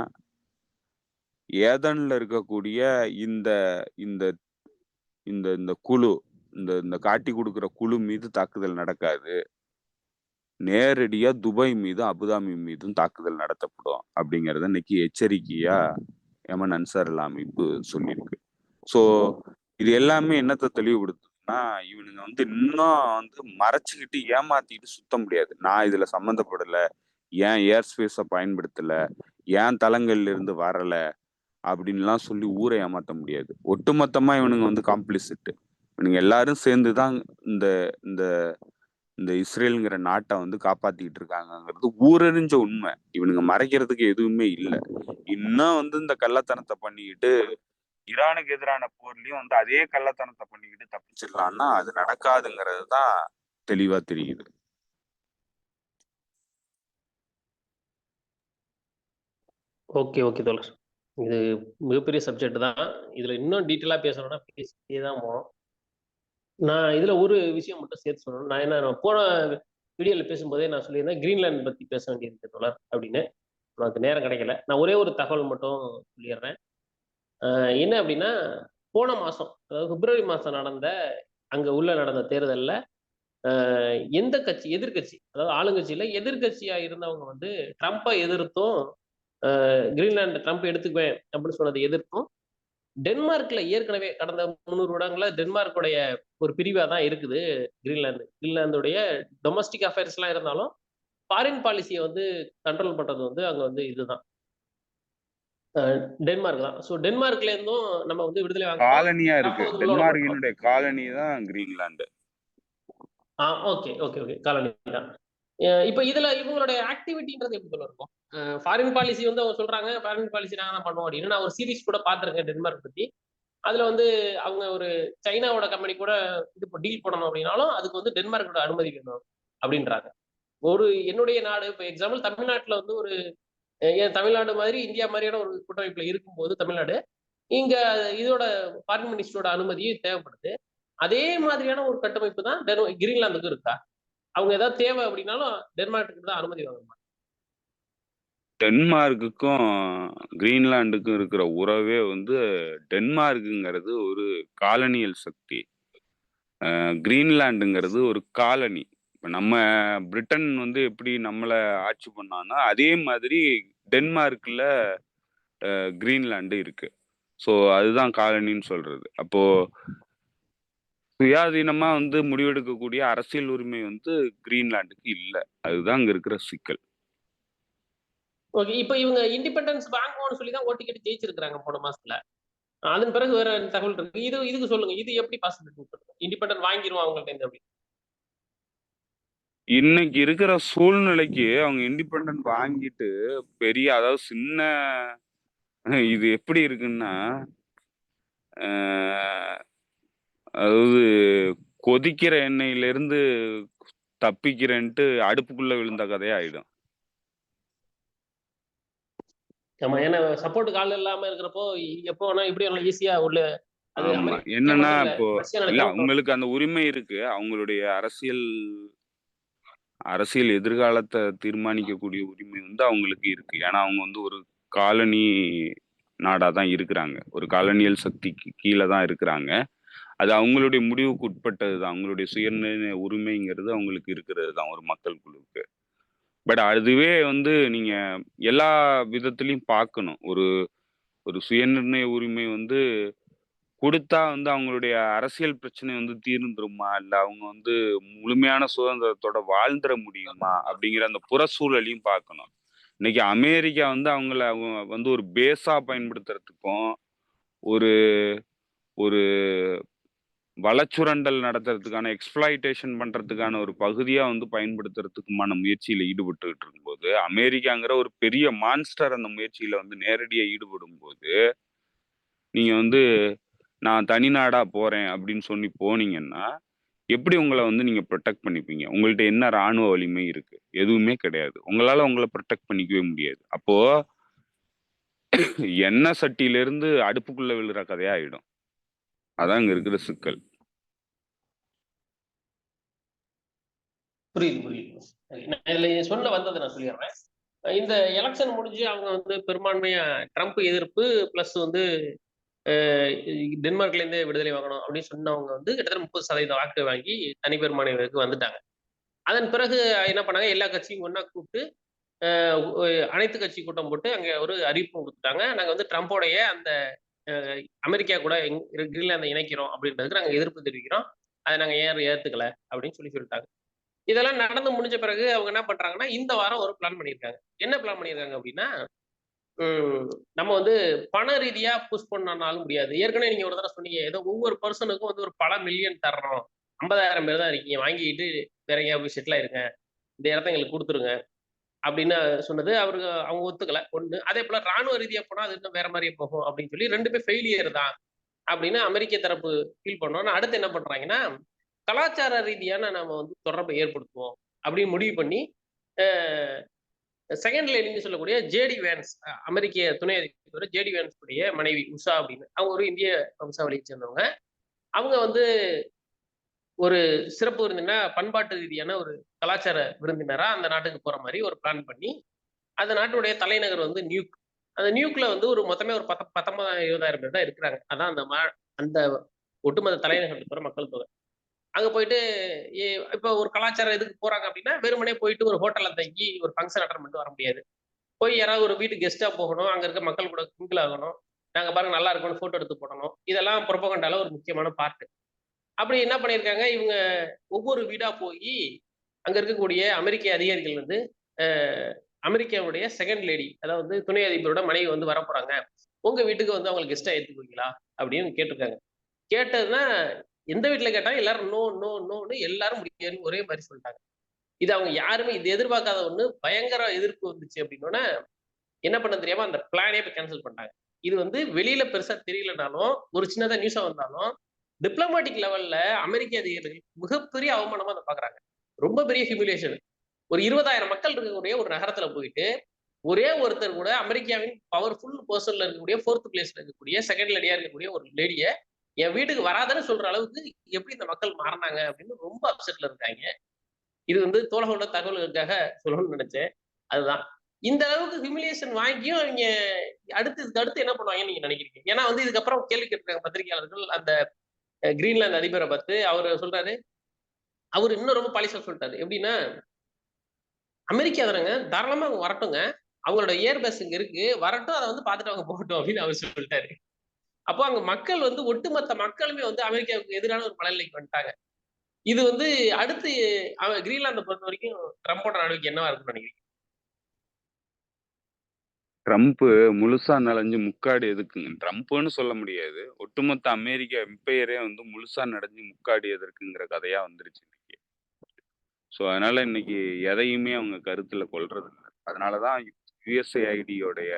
ஏதன்ல இருக்கக்கூடிய இந்த இந்த இந்த இந்த குழு, இந்த இந்த காட்டி கொடுக்குற குழு மீது தாக்குதல் நடக்காது, நேரடியா துபாய் மீதும் அபுதாபி மீதும் தாக்குதல் நடத்தப்படும் அப்படிங்கறத இன்னைக்கு எச்சரிக்கையா யமன் அன்சார் அமைப்பு சொல்லியிருக்கு. ஸோ இது எல்லாமே என்னத்தை தெளிவுபடுத்துதுன்னா, இவனுங்க வந்து இன்னும் வந்து மறைச்சுக்கிட்டு ஏமாத்திட்டு சுத்த முடியாது. நான் இதுல சம்மந்தப்படல, ஏன் ஏர் ஸ்பேஸை பயன்படுத்தல, ஏன் தளங்கள்ல இருந்து வரல அப்படின்லாம் சொல்லி ஊரை ஏமாத்த முடியாது. ஒட்டுமொத்தமா இவனுங்க வந்து காம்ப்ளிசிட். இவனுங்க எல்லாரும் சேர்ந்துதான் இந்த இந்த இந்த இஸ்ரேலுங்கிற நாட்டை வந்து காப்பாத்திக்கிட்டு இருக்காங்கிறது ஊரறிஞ்ச உண்மை. இவனுங்க மறைக்கிறதுக்கு எதுவுமே இல்லை. இன்னும் வந்து இந்த கள்ளத்தனத்தை பண்ணிக்கிட்டு ஈரானுக்கு எதிரான போர்லயும் வந்து அதே கள்ளத்தனத்தை பண்ணிக்கிட்டு தப்பிச்சிடலாம்னா அது நடக்காதுங்கிறது தான் தெளிவா தெரியுது. ஓகே ஓகே தோழர், இது மிகப்பெரிய சப்ஜெக்ட் தான். இதுல இன்னும் டீட்டெயிலா பேசணும்னா பேசிட்டே தான் போகணும். நான் இதுல ஒரு விஷயம் மட்டும் சேர்த்து சொல்லணும். நான் என்ன போன வீடியோல பேசும்போதே நான் சொல்லியிருந்தேன் கிரீன்லாந்து பத்தி பேச வேண்டியிருக்கு தோழர் அப்படின்னு. எனக்கு நேரம் கிடைக்கல. நான் ஒரே ஒரு தகவல் மட்டும் சொல்லிடுறேன். என்ன அப்படின்னா, போன மாசம், அதாவது பிப்ரவரி மாசம் அங்க நடந்த தேர்தல்ல எந்த கட்சி, எதிர்கட்சி, அதாவது ஆளுங்கட்சியில எதிர்கட்சியா இருந்தவங்க வந்து ட்ரம்ப்பை எதிர்த்தும், கிரீன்லாந்து ட்ரம்ப் எடுத்துக்குவேன் அப்படின்னு சொன்னதை எதிர்த்தும், டென்மார்க்ல ஏற்கனவே கடந்த 300 வருடங்களா டென்மார்க்குடைய ஒரு பிரிவா தான் இருக்குது கிரீன்லாந்து. கிரீன்லாந்துடைய டொமஸ்டிக் அஃபேர்ஸ் எல்லாம் இருந்தாலும் ஃபாரின் பாலிசியை வந்து கண்ட்ரோல் பண்றது வந்து அங்க வந்து இதுதான், டென்மார்க் தான். ஸோ டென்மார்க்ல இருந்தும் நம்ம வந்து விடுதலை வாங்கணும். காலனியா இருக்கு, டென்மார்க்கினுடைய காலனி தான் Greenland. Okay okay okay, colony தான். இப்போ இதுல இவங்களுடைய ஆக்டிவிட்டின்றது எப்படி இருக்கும்? ஃபாரின் பாலிசி வந்து அவங்க சொல்றாங்க ஃபாரின் பாலிசி நாங்க தான் பண்ணுவோம் அப்படின்னு. நான் ஒரு சீரிஸ் கூட பார்த்திருக்கேன் டென்மார்க் பத்தி. அதுல வந்து அவங்க ஒரு சைனாவோட கம்பெனி கூட இது டீல் பண்ணணும் அப்படின்னாலும் அதுக்கு வந்து டென்மார்க்கோட அனுமதி வேணும் அப்படின்றாங்க. ஒரு என்னுடைய நாடு, இப்போ எக்ஸாம்பிள் தமிழ்நாட்டுல வந்து ஒரு ஏன் தமிழ்நாடு மாதிரி இந்தியா மாதிரியான ஒரு கூட்டமைப்புல இருக்கும்போது தமிழ்நாடு இங்க இதோட ஃபாரின் மினிஸ்டரோட அனுமதியும் தேவைப்படுது. அதே மாதிரியான ஒரு கட்டமைப்பு தான் கிரீன்லாந்துக்கும் இருக்கா? அவங்க ஏதாவது தேவை அப்படின்னாலும் டென்மார்க்கு தான் அனுமதி வாங்கணுமா? டென்மார்க்குக்கும் கிரீன்லாண்டுக்கும் இருக்கிற உறவே வந்து டென்மார்க்குங்கிறது ஒரு காலனியல் சக்தி, கிரீன்லாண்டுங்கிறது ஒரு காலனி. இப்ப நம்ம பிரிட்டன் வந்து எப்படி நம்மளை ஆட்சி பண்ணான்னா அதே மாதிரி டென்மார்க்ல கிரீன்லாண்டு இருக்கு. ஸோ அதுதான் காலனின்னு சொல்றது. அப்போ சுயாதீனமா வந்து முடிவெடுக்கக்கூடிய அரசியல் உரிமை வந்து கிரீன்லாண்டுக்கு இல்லை. அதுதான் அங்க இருக்கிற சிக்கல். ஓகே, இப்போ இவங்க இண்டிபெண்டன்ஸ் வாங்குவோம்னு சொல்லி தான் ஓட்டு கேட்டு ஜெயிச்சிருக்காங்க போன மாசத்துல. அதன் பிறகு வேற தகவல் இருக்கு. இதுக்கு சொல்லுங்க, இது எப்படி பாசிபிலிட்டி? இண்டிபெண்டன்ட் வாங்கிடுவோம் அவங்கள்ட்ட இருந்து அப்படி? இன்னைக்கு இருக்கிற சூழ்நிலைக்கு அவங்க இண்டிபெண்டன்ட் வாங்கிட்டு பெரிய, அதாவது சின்ன, இது எப்படி இருக்குன்னா, அதாவது கொதிக்கிற எண்ணெயில இருந்து தப்பிக்கிறேன்ட்டு அடுப்புக்குள்ள விழுந்த கதையா ஆயிடும். ஆமா, ஏன்னா சப்போர்ட் கால் இல்லாம இருக்கிறப்போ எப்போ வேணா இப்படி ஈஸியா உள்ள. ஆமா, என்னன்னா இப்போ இல்ல, அவங்களுக்கு அந்த உரிமை இருக்கு. அவங்களுடைய அரசியல் எதிர்காலத்தை தீர்மானிக்கக்கூடிய உரிமை வந்து அவங்களுக்கு இருக்கு. ஏன்னா அவங்க வந்து ஒரு காலனி நாடா தான் இருக்கிறாங்க, ஒரு காலனியல் சக்திக்கு கீழே தான் இருக்கிறாங்க. அது அவங்களுடைய முடிவுக்கு உட்பட்டது தான். அவங்களுடைய சுயநிர்ணய உரிமைங்கிறது அவங்களுக்கு இருக்கிறது தான் ஒரு மக்கள் குழுவுக்கு. பட் அதுவே வந்து நீங்க எல்லா விதத்திலையும் பார்க்கணும். ஒரு ஒரு சுயநிர்ணய உரிமை வந்து குடுத்தா வந்து அவங்களுடைய அரசியல் பிரச்சனை வந்து தீர்ந்துருமா? இல்ல அவங்க வந்து முழுமையான சுதந்திரத்தோட வாழ்ந்துற முடியுமா? அப்படிங்கிற அந்த புற சூழலையும் பார்க்கணும். இன்னைக்கு அமெரிக்கா வந்து அவங்கள வந்து ஒரு பேஸா பயன்படுத்துறதுக்கும், ஒரு ஒரு வளச்சுரண்டல் நடத்துறதுக்கான எக்ஸ்ப்ளாய்டேஷன் பண்றதுக்கான ஒரு பகுதியா வந்து பயன்படுத்துறதுக்குமான முயற்சியில ஈடுபட்டுக்கிட்டு இருக்கும்போது, அமெரிக்காங்கிற ஒரு பெரிய மான்ஸ்டர் அந்த முயற்சியில வந்து நேரடியா ஈடுபடும்போது, நீங்க வந்து நான் தனி நாடா போறேன் அப்படின்னு சொல்லி போனீங்கன்னா, எப்படி உங்கள வந்து நீங்க புரொடெக்ட் பண்ணிப்பீங்க? உங்கள்ட்ட என்ன ராணுவ வலிமை இருக்கு? எதுவுமே கிடையாது. உங்களால உங்கள புரொடெக்ட் பண்ணிக்கவே முடியாது. அப்போ எண்ணெய் சட்டியிலிருந்து அடுப்புக்குள்ள விழுற கதையா ஆயிடும். அதான் இங்க இருக்கிற சிக்கல். புரியுது, புரியுது. சரி. நான் இதுல சொல்ல வந்தத நான் சொல்லிடுறேன். இந்த எலக்ஷன் முடிஞ்சு அவங்க வந்து பெரும்பான்மையா ட்ரம்ப் எதிர்ப்பு பிளஸ் வந்து அ டென்மார்க்ல இருந்தே விடுதலை வாங்கணும் அப்படின்னு சொன்னவங்க வந்து கிட்டத்தட்ட 30% வாக்கு வாங்கி தனிப்பெரும்பான்மைக்கு வந்துட்டாங்க. அதன் பிறகு என்ன பண்ணாங்க, எல்லா கட்சியும் ஒண்ணா கூப்பிட்டு அ ஒ அனைத்து கட்சி கூட்டம் போட்டு அங்க ஒரு அறிவிப்பு குடுத்துட்டாங்க. நாங்க வந்து ட்ரம்போடைய அந்த அ அமெரிக்கா கூட கிரீன்லாந்த இணைக்கிறோம் அப்படின்றதுக்கு நாங்க எதிர்ப்பு தெரிவிக்கிறோம். அத நாங்க ஏத்துக்கல அப்படின்னு சொல்லிட்டாங்க. இதெல்லாம் நடந்து முடிஞ்ச பிறகு அவங்க என்ன பண்றாங்கன்னா, இந்த வாரம் ஒரு பிளான் பண்ணியிருக்காங்க. என்ன பிளான் பண்ணியிருக்காங்க அப்படின்னா, ம் நம்ம வந்து பண ரீதியா புஷ் பண்ணனாலும் முடியாது. ஏற்கனவே நீங்க ஒரு தடவ சொன்னீங்க. ஏதோ ஒவ்வொரு பெர்சனுக்கும் வந்து ஒரு பல மில்லியன் தர்றோம். 50,000 பேர் தான் இருக்கீங்க. வாங்கிட்டு வேற எங்கேயாவது போய் செட்டில் ஆயிருங்க. இந்த இடத்த எங்களுக்கு குடுத்துருங்க. அப்படின்னு சொன்னது அவங்க ஒத்துக்கல. 1. அதேபோல ராணுவ ரீதியா போனா அது இன்னும் வேற மாரியே போகும் அப்படின்னு சொல்லி 2மே ஃபெயிலியர் தான் அப்படின்னு அமெரிக்க தரப்பு ஃபீல் பண்ணோம்னா, அடுத்து என்ன பண்றாங்கன்னா, கலாச்சார ரீதியான நாம வந்து தொடர்பை ஏற்படுத்துவோம் அப்படின்னு முடிவு பண்ணி, அ செகண்ட் லேடின்னு சொல்லக்கூடிய ஜேடி வேன்ஸ் அமெரிக்க துணை அதிபர் ஜேடி வேன்ஸ் உடைய மனைவி உஷா அப்படின்னு. அவங்க ஒரு இந்திய வம்சாவளியை சேர்ந்தவங்க. அவங்க வந்து ஒரு சிறப்பு விருந்தினரா பண்பாட்டு ரீதியான ஒரு கலாச்சார விருந்தினரா அந்த நாட்டுக்கு போற மாரி ஒரு பிளான் பண்ணி, அந்த நாட்டுடைய தலைநகர் வந்து நியூக். அந்த நியூக்ல வந்து ஒரு மொத்தமே ஒரு 19,000 20,000 பேர் தான் இருக்கிறாங்க. அதான் அந்த ஒட்டுமொத்த தலைநகரத்துக்கு இருக்கிற மக்கள் தொகை. அங்க போயிட்டு எ இப்ப ஒரு கலாச்சார இதுக்கு போறாங்க அப்படின்னா, வெறுமனே போயிட்டு ஒரு ஹோட்டல்ல தங்கி ஒரு ஃபங்ஷன் அட்டெண்ட் பண்ணிட்டு வர முடியாது. போய் யாராவது ஒரு வீட்டுக்கு கெஸ்ட்டா போகணும். அங்க இருக்க மக்கள் கூட மிங்கிள் ஆகணும். நாங்க பாருங்க நல்லா இருக்கோம்னு ஃபோட்டோ எடுத்து போடணும். இதெல்லாம் புரொபகண்டால ஒரு முக்கியமான பார்ட். அப்படி என்ன பண்ணியிருக்காங்க, இவங்க ஒவ்வொரு வீடா போயி, அங்க இருக்கக்கூடிய அமெரிக்க அதிகாரிகள் வந்து, அ அமெரிக்காவுடைய செகண்ட் லேடி, அதாவது துணை அதிபரோட மனைவி வந்து வரப்போறாங்க. உங்க வீட்டுக்கு வந்து அவங்கள கெஸ்ட்டா ஏத்துக்குவீங்களா? அப்படின்னு கேட்டிருக்காங்க. கேட்டதுன்னா, எந்த வீட்ல கேட்டாலும் எல்லாரும் நோ, நோ, நோன்னு எல்லாரும் முடியாதுன்னு ஒரே மாரி சொல்ட்டாங்க. இது அவங்க யாருமே இது எதிர்பார்க்காத ஒண்ணு. பயங்கர எதிர்ப்பு வந்துச்சு அப்படின்னோன, என்ன பண்ண தெரியாம அந்த பிளானே இப்ப கேன்சல் பண்ணிட்டாங்க. இது வந்து வெளியில பெருசா தெரியலனாலும், ஒரு சின்னதா நியூஸா வந்தாலும், டிப்ளோமேட்டிக் லெவல்ல அமெரிக்க அதிகாரிகள் மிகப்பெரிய அவமானமா அத பார்க்குறாங்க. ரொம்ப பெரிய ஹியூமிலியேஷன். ஒரு 20,000 மக்கள் இருக்கக்கூடிய ஒரு நகரத்துல போயிட்டு, ஒரே ஒருத்தர் கூட அமெரிக்காவின் பவர்ஃபுல் பெர்சன்ல இருக்கக்கூடிய 4த் பிளேஸ்ல இருக்கக்கூடிய, செகண்ட் லேடியா இருக்கக்கூடிய ஒரு லேடிய, என் வீட்டுக்கு வராதன்னு சொல்ற அளவுக்கு எப்படி இந்த மக்கள் மாறுனாங்க அப்படின்னு ரொம்ப அப்செட்ல இருக்காங்க. இது வந்து தோழர்களோட தகவல்களுக்காக சொல்லணும்னு நினைச்சேன். அதுதான். இந்த அளவுக்கு ஹியூமிலியேஷன் வாங்கியும் அவிங்க இதுக்கு அடுத்து என்ன பண்ணுவாங்கன்னு நீங்க நினைக்கிறீங்க? ஏன்னா வந்து இதுக்கப்புறம் கேள்வி கேட்டிருக்காங்க பத்திரிகையாளர்கள். அந்த கிரீன்லாந்து அதிபர பார்த்து அவரு சொல்றாரு, அவரு இன்னும் ரொம்ப பாலிஷா சொல்ட்டாரு. எப்படின்னா, "அமெரிக்கா தானங்க, தாராளமா அவங்க வரட்டுங்க. அவங்களோட ஏர் பேஸ் இங்க இருக்கு. வரட்டும். அத வந்து பார்த்துட்டு அவங்க போகட்டும்" அப்படின்னு அவரு சொல்ட்டாரு. அப்போ அங்க மக்கள் வந்து ஒட்டுமொத்த மக்களுமே வந்து அமெரிக்காவுக்கு எதிரான ஒரு மனநிலைக்கு வந்துட்டாங்க. இது வந்து அடுத்து கிரீன்லாந்த பொறுத்தவரைக்கும் ட்ரம்போட நடவடிக்கை என்னவா இருக்கும்னு நினைக்கிறீங்க? ட்ரம்ப் முழுசா நனைஞ்சு முக்காடு எதுக்குங்க? ட்ரம்ப்ன்னு சொல்ல முடியாது. ஒட்டுமொத்த அமெரிக்க எம்பையரே வந்து முழுசா நனைஞ்சு முக்காடு எதற்குங்கிற கதையா வந்துருச்சு இன்னைக்கு. ஸோ அதனால இன்னைக்கு எதையுமே அவங்க கருத்துல கொள்றதில்ல. அதனால தான் யுஎஸ்ஏஐடியோடைய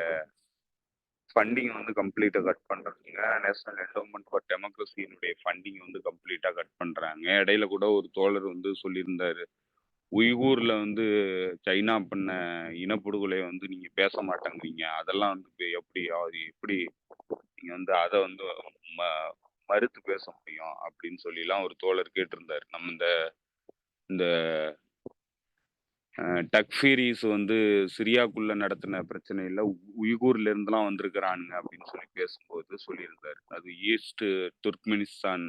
ஃபண்டிங் வந்து கம்ப்ளீட்டா கட் பண்றாங்க. நேஷனல் என்டோவ்மென்ட் ஃபார் டெமோக்ரஸியினுடைய ஃபண்டிங் வந்து கம்ப்ளீட்டா கட் பண்றாங்க. இடையில கூட ஒரு தோழர் வந்து சொல்லியிருந்தாரு. உய்கூர்ல வந்து சைனா பண்ண இனப்படுகொலைய வந்து நீங்க பேச மாட்டேங்கிறீங்க. அதெல்லாம் வந்து எப்படி அது எப்படி நீங்க வந்து அத வந்து ம மறுத்து பேச முடியும்? அப்படின்னு சொல்லிலாம் ஒரு தோழர் கேட்டிருந்தாரு. நம்ம இந்த இந்த டக்ஃபீரீஸ் வந்து சிரியாக்குள்ள நடத்தின பிரச்சனையில உய்கூர்ல இருந்துலாம் வந்திருக்கிறானுங்க அப்படின்னு சொல்லி பேசும்போது சொல்லியிருந்தாரு. அது ஈஸ்ட் துர்க்மெனிஸ்தான்,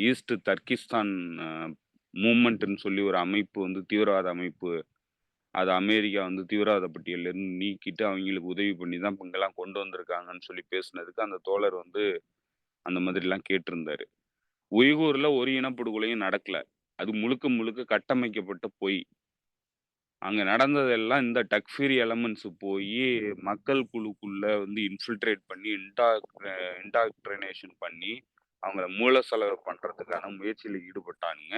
ஈஸ்ட் தர்கிஸ்தான் மூவ்மெண்ட்ன்னு சொல்லி ஒரு அமைப்பு வந்து தீவிரவாத அமைப்பு. அத அமெரிக்கா வந்து தீவிரவாத பட்டியல்ல இருந்து நீக்கிட்டு அவங்களுக்கு உதவி பண்ணி தான் இங்கெல்லாம் கொண்டு வந்திருக்காங்கன்னு சொல்லி பேசுனதுக்கு அந்த தோழர் வந்து அந்த மாதிரிலாம் கேட்டிருந்தாரு. உய்கூர்ல ஒரு இனப்படுகொலையும் நடக்கல. அது முழுக்க முழுக்க கட்டமைக்கப்பட்ட பொய். அங்க நடந்ததெல்லாம் இந்த டக்ஃபீரி எலமெண்ட்ஸ் போயி மக்கள் குழுக்குள்ள வந்து இன்ஃபில்ட்ரேட் பண்ணி இன்டாக்ட்ரினேஷன் பண்ணி அவங்கள மூலசலவை பண்றதுக்கான முயற்சியில ஈடுபட்டானுங்க.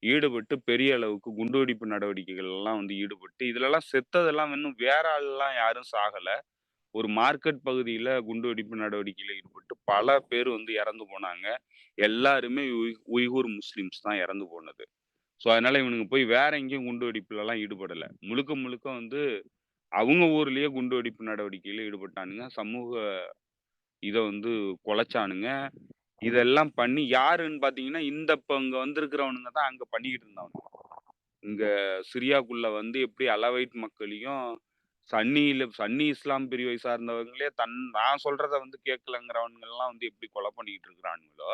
ஈடுபட்டு பெரிய அளவுக்கு குண்டுவெடிப்பு நடவடிக்கைகள் எல்லாம் வந்து ஈடுபட்டு இதுலலாம் செத்ததெல்லாம் இன்னும் வேற ஆள்லாம் யாரும் சாகல. ஒரு மார்க்கெட் பகுதியில குண்டுவெடிப்பு நடவடிக்கையில ஈடுபட்டு பல பேர் வந்து இறந்து போனாங்க. எல்லாருமே உய்கூர் முஸ்லிம்ஸ் தான் இறந்து போனது. ஸோ அதனால இவனுங்க போய் வேற எங்கேயும் குண்டுவெடிப்புலலாம் ஈடுபடல. முழுக்க முழுக்க வந்து அவங்க ஊர்லயே குண்டுவெடிப்பு நடவடிக்கையில ஈடுபட்டானுங்க. சமூக இத வந்து குலைச்சானுங்க. இதெல்லாம் பண்ணி யாருன்னு பார்த்தீங்கன்னா, இப்ப இங்க வந்திருக்கிறவனுங்க தான் அங்க பண்ணிக்கிட்டு இருந்தானுங்க. இங்க சிரியாக்குள்ள வந்து எப்படி அலவைட் மக்களையும், சன்னி இஸ்லாம் பிரிவை சார்ந்தவங்களே நான் சொல்றத வந்து கேட்கலங்கிறவனுங்கலாம் வந்து எப்படி கொலை பண்ணிக்கிட்டு இருக்கிறானுங்களோ,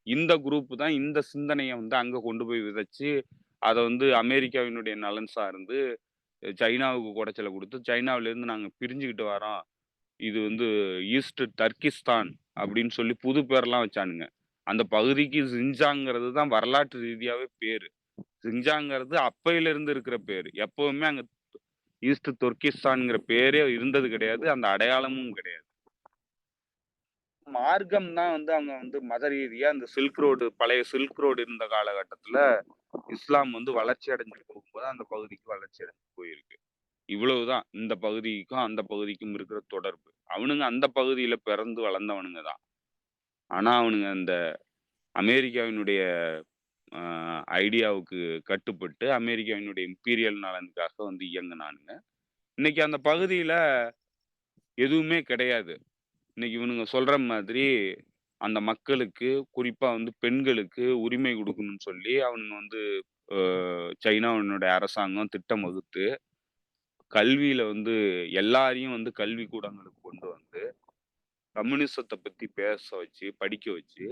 இந்த குரூப் தான் இந்த சிந்தனைய வந்து அங்க கொண்டு போய் விதைச்சு, அத வந்து அமெரிக்காவினுடைய நலன் சார்ந்து சைனாவுக்கு குடைச்சல குடுத்து, சைனாவிலேருந்து நாங்க பிரிஞ்சுகிட்டு வரோம். இது வந்து ஈஸ்ட் டர்கிஸ்தான் அப்படின்னு சொல்லி புது பேர்லாம் வச்சானுங்க. அந்த பகுதிக்கு சின்ஜாங்கிறது தான் வரலாற்று ரீதியாவே பேரு. சின்ஜாங்கிறது அப்பையிலிருந்து இருக்கிற பேரு. எப்பவுமே அங்க ஈஸ்ட் துர்கிஸ்தான்ங்கிற பேரே இருந்தது கிடையாது. அந்த அடையாளமும் கிடையாது. மார்க்கம் தான் வந்து அங்க வந்து மத ரீதியா அந்த சில்க் ரோடு பழைய சில்க் ரோடு இருந்த காலகட்டத்துல இஸ்லாம் வந்து வளர்ச்சி அடைஞ்சு போகும்போது அந்த பகுதிக்கு வளர்ச்சி அடைஞ்சு போயிருக்கு. இவ்வளவுதான் இந்த பகுதிக்கும் அந்த பகுதிக்கும் இருக்கிற தொடர்பு. அவனுங்க அந்த பகுதியில பிறந்து வளர்ந்தவனுங்க தான். ஆனா அவனுங்க அந்த அமெரிக்காவினுடைய ஐடியாவுக்கு கட்டுப்பட்டு அமெரிக்காவினுடைய இம்பீரியல் நலனுக்காக வந்து இயங்குனானுங்க. இன்னைக்கு அந்த பகுதியில எதுவுமே கிடையாது. இன்னைக்கு இவனுங்க சொல்ற மாதிரி அந்த மக்களுக்கு, குறிப்பா வந்து பெண்களுக்கு உரிமை குடுக்கணும்னு சொல்லி அவனுங்க வந்து அ சைனாவினுடைய அரசாங்கம் திட்டம் வகுத்து, கல்வியில வந்து எல்லாரையும் வந்து கல்வி கூடங்களுக்கு கொண்டு வந்து, கம்யூனிசத்த பத்தி பேச வச்சு, படிக்க வச்சு,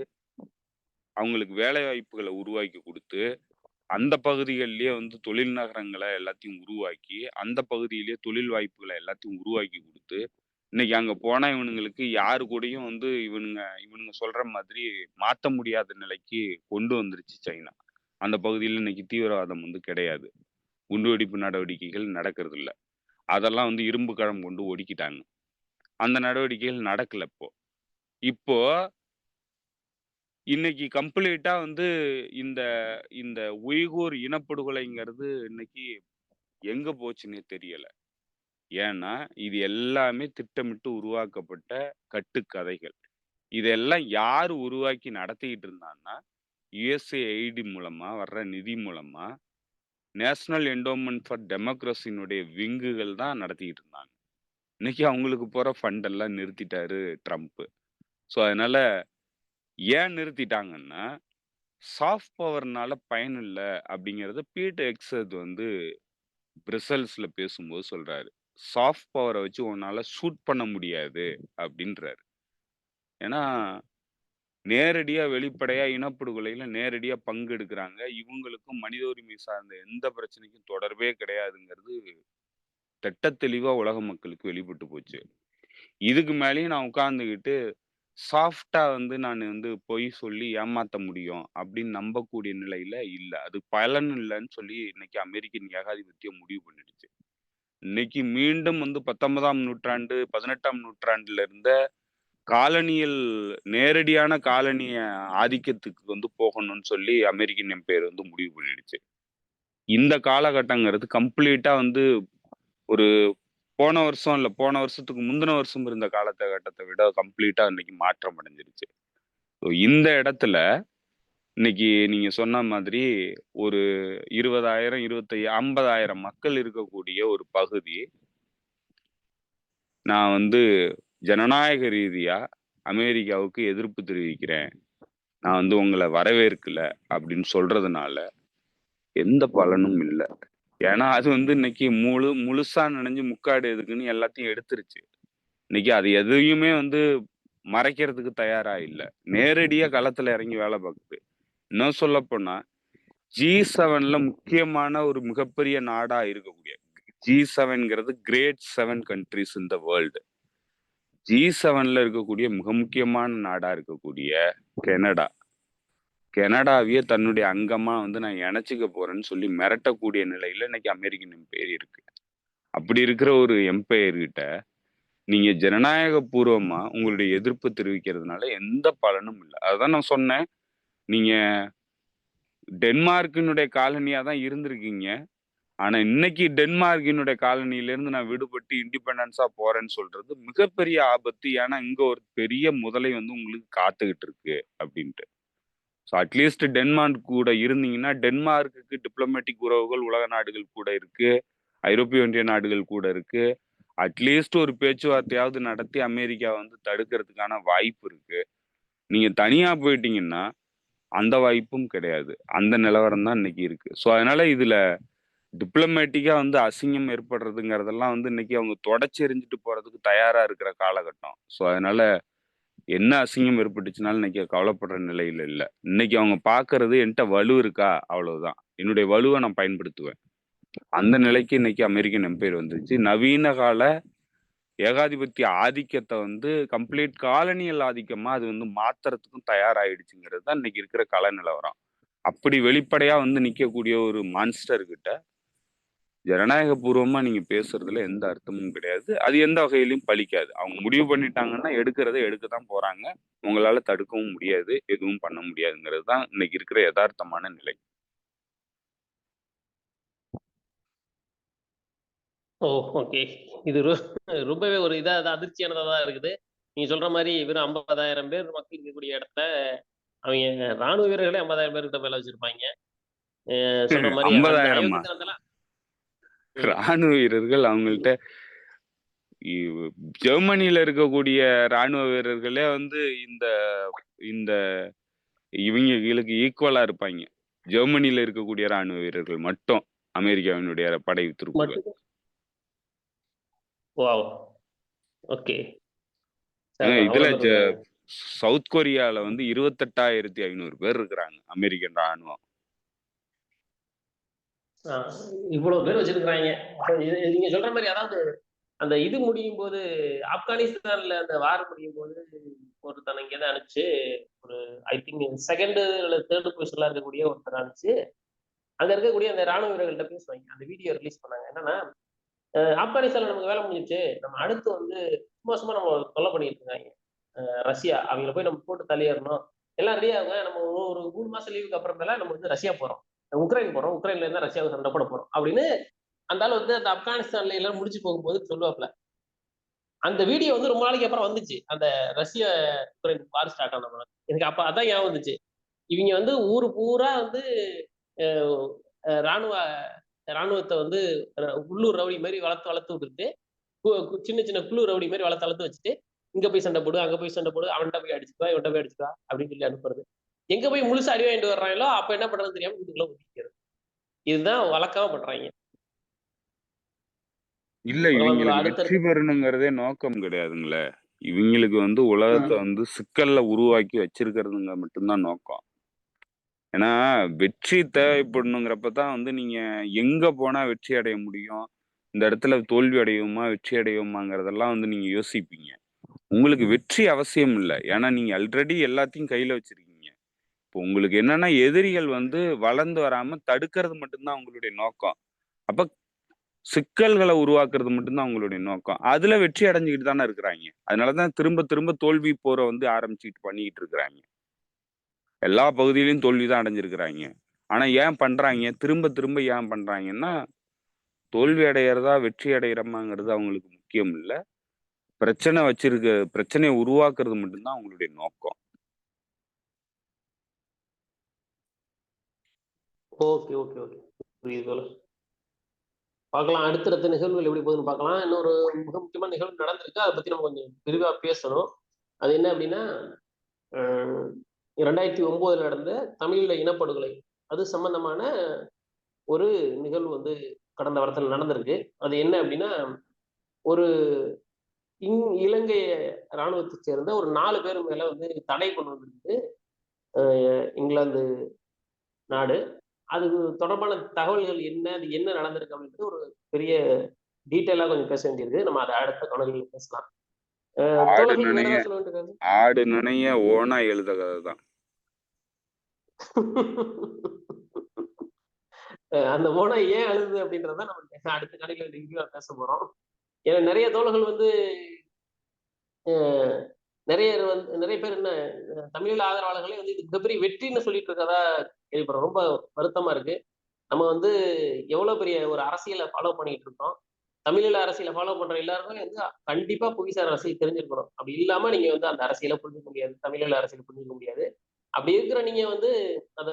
அவங்களுக்கு வேலை வாய்ப்புகள உருவாக்கி குடுத்து, அந்த பகுதிகள்லயே வந்து தொழில் நகரங்கள எல்லாத்தையும் உருவாக்கி, அந்த பகுதியிலேயே தொழில் வாய்ப்புகள எல்லாத்தையும் உருவாக்கி குடுத்து, இன்னைக்கு அங்க போனா இவனுங்களுக்கு யாரு கூடயும் வந்து இவனுங்க சொல்ற மாதிரி மாத்த முடியாத நிலைக்கு கொண்டு வந்துருச்சு சைனா. அந்த பகுதியில இன்னைக்கு தீவிரவாதம் வந்து கிடையாது. குண்டுவெடிப்பு நடவடிக்கைகள் நடக்கறதில்ல. அதெல்லாம் வந்து இரும்பு கரம் கொண்டு ஒடுக்கிட்டாங்க. அந்த நடவடிக்கைகள் நடக்கல இப்போ. இப்போ இன்னைக்கு கம்ப்ளீட்டா வந்து இந்த இந்த உய்கூர் இனப்படுகொலைங்கிறது இன்னைக்கு எங்க போச்சுன்னே தெரியல. ஏன்னா, இது எல்லாமே திட்டமிட்டு உருவாக்கப்பட்ட கட்டுக்கதைகள். இதெல்லாம் யாரு உருவாக்கி நடத்திக்கிட்டு இருந்தான்னா, USAID மூலமா வர்ற நிதி மூலமா, நேஷனல் என்டோவ்மென்ட் ஃபார் டெமோக்ரஸினுடைய விங்குகள் தான் நடத்திக்கிட்டு இருந்தாங்க. இன்னைக்கு அவங்களுக்கு போற ஃபண்ட் எல்லாம் நிறுத்திட்டாரு ட்ரம்ப். ஸோ அதனால ஏன் நிறுத்திட்டாங்கன்னா, சாஃப்ட் பவர்னால பயனில்ல அப்படிங்கிறத பீட்டர் எக்ஸத் வந்து பிரசல்ஸ்ல பேசும்போது சொல்றாரு. சாஃப்ட் பவர வச்சு உன்னால ஷூட் பண்ண முடியாது அப்படின்றாரு. ஏன்னா, நேரடியா வெளிப்படையா இனப்படுகொலையில நேரடியா பங்கெடுக்குறாங்க. இவங்களுக்கும் மனித உரிமை சார்ந்த எந்த பிரச்சனைக்கும் தொடர்பே கிடையாதுங்கிறது தெட்டத் தெளிவா உலக மக்களுக்கு வெளிப்பட்டு போச்சு. இதுக்கு மேலயும் நான் உட்கார்ந்துகிட்டு சாஃப்ட்டா வந்து நானு வந்து பொய் சொல்லி ஏமாத்த முடியும் அப்படின்னு நம்பக்கூடிய நிலையில இல்ல. அது பலன் இல்லன்னு சொல்லி இன்னைக்கு அமெரிக்கன் ஏகாதிபத்தியம் முடிவு பண்ணிடுச்சு. இன்னைக்கு மீண்டும் வந்து 19ஆம் நூற்றாண்டு, 18ஆம் நூற்றாண்டுல இருந்த காலனியல் நேரடியான காலனிய ஆதிக்கத்துக்கு வந்து போகணும்னு சொல்லி அமெரிக்கன் எம்பையர் வந்து முடிவு பண்ணிடுச்சு. இந்த காலகட்டங்கிறது கம்ப்ளீட்டா வந்து ஒரு போன வருஷத்துக்கு முந்தின வருஷம் இருந்த காலகட்டத்த விட கம்ப்ளீட்டா இன்னைக்கு மாற்றம் அடைஞ்சிருச்சு. ஸோ இந்த இடத்துல இன்னைக்கு நீங்க சொன்ன மாதிரி ஒரு 20,000, 50,000 மக்கள் இருக்கக்கூடிய ஒரு பகுதி, நான் வந்து ஜனநாயக ரீதியா அமெரிக்காவுக்கு எதிர்ப்பு தெரிவிக்கிறேன். நான் வந்து உங்கள வரவேற்கல அப்படின்னு சொல்றதுனால எந்த பலனும் இல்ல. ஏன்னா அது வந்து இன்னைக்கு முழுசா நனைஞ்சு முக்காடு எதுக்குன்னு எல்லாத்தையும் எடுத்துருச்சு. இன்னைக்கு அது எதையுமே வந்து மறைக்கிறதுக்கு தயாரா இல்ல. நேரடியா களத்துல இறங்கி வேலை பாக்குது. இன்னும் சொல்லப்போனா G7ல முக்கியமான ஒரு மிகப்பெரிய நாடா இருக்கக்கூடிய G7ங்கிறது great 7 countries in the world. G7ல இருக்கக்கூடிய மிக முக்கியமான நாடா இருக்கக்கூடிய கனடா. கனடாவையே தன்னுடைய அங்கமா வந்து நான் இணைச்சுக்க போறேன்னு சொல்லி மிரட்டக்கூடிய நிலையில இன்னைக்கு அமெரிக்கன் எம்பையர் இருக்கு. அப்படி இருக்கிற ஒரு எம்பையர் கிட்ட நீங்க ஜனநாயக பூர்வமா உங்களுடைய எதிர்ப்பு தெரிவிக்கிறதுனால எந்த பலனும் இல்ல. அதான் நான் சொன்னேன். நீங்க டென்மார்க்கினுடைய காலனியா தான் இருந்திருக்கீங்க. ஆனா இன்னைக்கு டென்மார்க்கினுடைய காலனியிலிருந்து நான் விடுபட்டு இண்டிபெண்டன்ஸா போறேன்னு சொல்றது மிகப்பெரிய ஆபத்து. ஏன்னா இங்க ஒரு பெரிய முதலை வந்து உங்களுக்கு காத்துக்கிட்டு இருக்கு அப்படின்ட்டு. ஸோ அட்லீஸ்ட் டென்மார்க் கூட இருந்தீங்கன்னா, டென்மார்க்குக்கு டிப்ளமேட்டிக் உறவுகள் உலக நாடுகள் கூட இருக்கு. ஐரோப்பிய ஒன்றிய நாடுகள் கூட இருக்கு. அட்லீஸ்ட் ஒரு பேச்சுவார்த்தையாவது நடத்தி அமெரிக்கா வந்து தடுக்கிறதுக்கான வாய்ப்பு இருக்கு. நீங்க தனியா போயிட்டீங்கன்னா, அந்த வாய்ப்பும் கிடையாது. அந்த நிலவரம் தான் இன்னைக்கு இருக்கு. ஸோ அதனால இதுல டிப்ளமேட்டிக்கா வந்து அசிங்கம் ஏற்படுறதுங்கிறதெல்லாம் வந்து இன்னைக்கு அவங்க தொடச்சு எறிஞ்சுட்டு போறதுக்கு தயாரா இருக்கிற காலகட்டம். ஸோ அதனால என்ன அசிங்கம் ஏற்பட்டுச்சுனாலும் இன்னைக்கு கவலைப்படுற நிலையில இல்ல. இன்னைக்கு அவங்க பார்க்கறது என்ட்ட வலு இருக்கா? அவ்வளவுதான். என்னுடைய வலுவ நான் பயன்படுத்துவேன். அந்த நிலைக்கு இன்னைக்கு அமெரிக்கன் எம்பையர் வந்துருச்சு. நவீன கால ஏகாதிபத்திய ஆதிக்கத்த வந்து கம்ப்ளீட் காலனியல் ஆதிக்கமா அது வந்து மாத்துறதுக்கும் தயாராயிடுச்சுங்கிறது தான் இன்னைக்கு இருக்கிற கள நிலவரம். அப்படி வெளிப்படையா வந்து நிக்கக்கூடிய ஒரு மான்ஸ்டர் கிட்ட ஜனநாயக பூர்வமா நீங்க பேசுறதுல எந்த அர்த்தமும் கிடையாது. அது எந்த வகையிலயும் பலிக்காது. அவங்க முடிவு பண்ணிட்டாங்கன்னா, எடுக்கிறத எடுக்கத்தான் போறாங்க. உங்களால தடுக்கவும் முடியாது. எதுவும் பண்ண முடியாதுங்கிறது தான் இன்னைக்கு இருக்கிற எதார்த்தமான நிலை. ஓ! ஓகே. இது ரொம்பவே ஒரு அதிர்ச்சியானதா தான் இருக்குது. நீங்க சொல்ற மாரி வெறும் 50,000 பேர் மக்கள் இருக்கக்கூடிய இடத்துல, அவைங்க ராணுவ வீரர்களே 50,000 பேர்கிட்ட மேல வச்சிருப்பாய்ங்க. சொல்ற மாரி அந்த 50,000மா? அயோக்கியத்தனத்தெல்லாம் ராணுவ வீரர்கள் அவங்கள்ட்ட ஜெர்மனியில இருக்கக்கூடிய ராணுவ வீரர்களே வந்து இந்த இந்த இவங்களுக்கு ஈக்குவலா இருப்பாய்ங்க. ஜெர்மனியில இருக்கக்கூடிய ராணுவ வீரர்கள் மட்டும் அமெரிக்காவினுடைய படை துருப்புகள். மட்டும் வாவ்! ஓகே. ஏங்க அவ்வளோ இதுல பேர் இருக்காங்க. சவுத் கொரியால வந்து 28,500 பேர் இருக்கிறாங்க அமெரிக்கன் ராணுவம். ஆ இவ்வளோ பேர் வச்சிருக்கிறாய்ங்க. நீங்க சொல்ற மாரி அதாவது அந்த இது முடியும்போது ஆப்கானிஸ்தான்ல அந்த வார் முடியும்போது ஒருத்தன இங்க தான் அனுப்பிச்சு ஒரு ஐ திங்க் 2nd இல்ல 3rd பொசிஷன்ல இருக்கக்கூடிய ஒருத்தர் அனுப்பிச்சு அங்க இருக்கக்கூடிய அந்த ராணுவ வீரர்கள்ட்ட பேசுவாங்க. அந்த வீடியோ ரிலீஸ் பண்ணாங்க. என்னன்னா, ஆப்கானிஸ்தான்ல நமக்கு வேலை முடிஞ்சிருச்சு. நம்ம அடுத்து வந்து சும்மா சும்மா நம்ம தொல்லை பண்ணிட்டு இருக்காங்க. ரஷ்யா அவங்கள போய் நம்ம போட்டு தள்ளிடணும். எல்லாம் ரெடி ஆகுங்க. நம்ம ஒரு 3 மாசம் லீவுக்கு அப்புறமேல நம்ம வந்து ரஷ்யா போறோம். உக்ரைன் போறோம். உக்ரைன்ல இருந்தா ரஷ்யாவுக்கு சண்டை போட போறோம். அப்படின்னு அந்த ஆள் வந்து அந்த ஆப்கானிஸ்தான்ல எல்லாம் முடிச்சு போகும்போது சொல்லுவாப்ல. அந்த வீடியோ வந்து ரொம்ப நாளைக்கு அப்புறம் வந்துச்சு. அந்த ரஷ்ய உக்ரைன் வார் ஸ்டார்ட் ஆன போது. எனக்கு அப்ப அதான் ஞாபகம் வந்துச்சு. இவங்க வந்து ஊரு பூரா வந்து அஹ் அஹ் ராணுவ ராணுவத்தை வந்து உள்ளூர் ரவுடி மாதிரி வளர்த்து வளர்த்து விட்டுட்டு சின்ன சின்ன குழு ரவுடி மாதிரி வளர்த்து வளர்த்து வச்சுட்டு இங்க போய் சண்டை போடு அங்க போய் சண்டை போடு அவன்கிட்ட போய் அடிச்சுக்கா இவன்கிட்ட போய் அடிச்சுக்கா அப்படின்னு சொல்லி அனுப்புறது. எங்க போய் முழுசா அடி வாங்கிட்டு வர்றாங்களோ அப்ப என்ன பண்றதுன்னு தெரியாம வீட்டுக்குள்ள ஒதுக்கிறது. இதுதான் வழக்கமா பண்றாங்க. இல்ல அப்புறம் இவங்களுக்கு வெற்றி அடுத்தடுத்து பெறணுங்கிறதே நோக்கம் கிடையாதுங்களே. இவங்களுக்கு வந்து உலகத்த வந்து சிக்கல்ல உருவாக்கி வச்சிருக்கிறதுங்க மட்டும்தான் நோக்கம். ஏன்னா வெற்றி தேவைப்படணுங்கிறப்ப தான் வந்து நீங்க எங்க போனா வெற்றி அடைய முடியும்? இந்த இடத்துல தோல்வி அடைவோமா? வெற்றி அடைவோமாங்கிறதெல்லாம் வந்து நீங்க யோசிப்பீங்க. உங்களுக்கு வெற்றி அவசியம் இல்ல. ஏன்னா நீங்க ஆல்ரெடி எல்லாத்தையும் கையில வச்சிருக்கீங்க. இப்போ உங்களுக்கு என்னன்னா எதிரிகள் வந்து வளர்ந்து வராம தடுக்கிறது மட்டும் தான் உங்களுடைய நோக்கம். அப்ப சிக்கல்கள உருவாக்குறது மட்டும் தான் உங்களுடைய நோக்கம். அதுல வெற்றி அடைஞ்சுக்கிட்டு தானே இருக்கிறாய்ங்க. அதனால தான் திரும்ப திரும்ப தோல்வி போர வந்து ஆரம்பிச்சுட்டு பண்ணிக்கிட்டு இருக்கிறாய்ங்க. எல்லா பகுதியிலயும் தோல்வி தான் அடைஞ்சிருக்கிறாய்ங்க. ஆனா ஏன் பண்றாய்ங்க? திரும்ப திரும்ப ஏன் பண்றாய்ங்கன்னா, தோல்வி அடையறதா, வெற்றி அடையறோமாங்கிறது அவங்களுக்கு முக்கியம் இல்ல. பிரச்சனைய உருவாக்குறது மட்டும் தான் அவங்களுடைய நோக்கம். ஓகே ஓகே ஓகே புரியுது போல. பார்க்கலாம் அடுத்தடுத்த நிகழ்வுகள் எப்படி போகுதுன்னு பார்க்கலாம். இன்னொரு மிக முக்கியமான நிகழ்வு நடந்திருக்கு. அதை பத்தி நம்ம கொஞ்சம் விரிவா பேசணும். அது என்ன அப்படின்னா 2009 நடந்த தமிழீழ இனப்படுகொலை அது சம்பந்தமான ஒரு நிகழ்வு வந்து கடந்த வாரத்தில் நடந்திருக்கு. அது என்ன அப்படின்னா ஒரு இலங்கை இராணுவத்தை சேர்ந்த ஒரு 4 பேர் மேல வந்து தடை கொண்டு வந்திருக்கு இங்கிலாந்து நாடு. அது தொடர்பான தகவல்கள் என்ன, அது என்ன நடந்திருக்கு அப்படின்றது ஒரு பெரிய டீட்டெயிலா கொஞ்சம் பேச வேண்டியிருக்கு. நம்ம அதை அடுத்த காணொலியில் பேசலாம். ஆடு தோழர்கள் வேற நுணைய ஏதாவது சொல்ல வேண்டியது? ஆடு நுணைய ஓனா எழுத கதை தான். அந்த ஓனாய் ஏன் அழுது அப்படின்றத நம்ம அடுத்த கடையில ரிவ்யூவா பேச போறோம். ஏன்னா நிறைய தோழர்கள் வந்து அஹ், நிறைய பேர் என்ன தமிழீழ ஆதரவாளர்களே வந்து இது மிகப்பெரிய வெற்றின்னு சொல்லிட்டு இருக்கதா கேள்விப்படுறோம். ரொம்ப வருத்தமா இருக்கு. நம்ம வந்து எவ்வளவு பெரிய ஒரு அரசியலை ஃபாலோ பண்ணிட்டு இருக்கோம். தமிழீழ அரசியலை ஃபாலோ பண்ற எல்லாருமே வந்து கண்டிப்பா புவிசார் அரசியல் தெரிஞ்சிருக்கணும். அப்படி இல்லாம நீங்க வந்து அந்த அரசியலை புரிஞ்சுக்க முடியாது, தமிழீழ அரசியலை புரிஞ்சுக்க முடியாது. அப்படி இருக்கிற நீங்க வந்து அத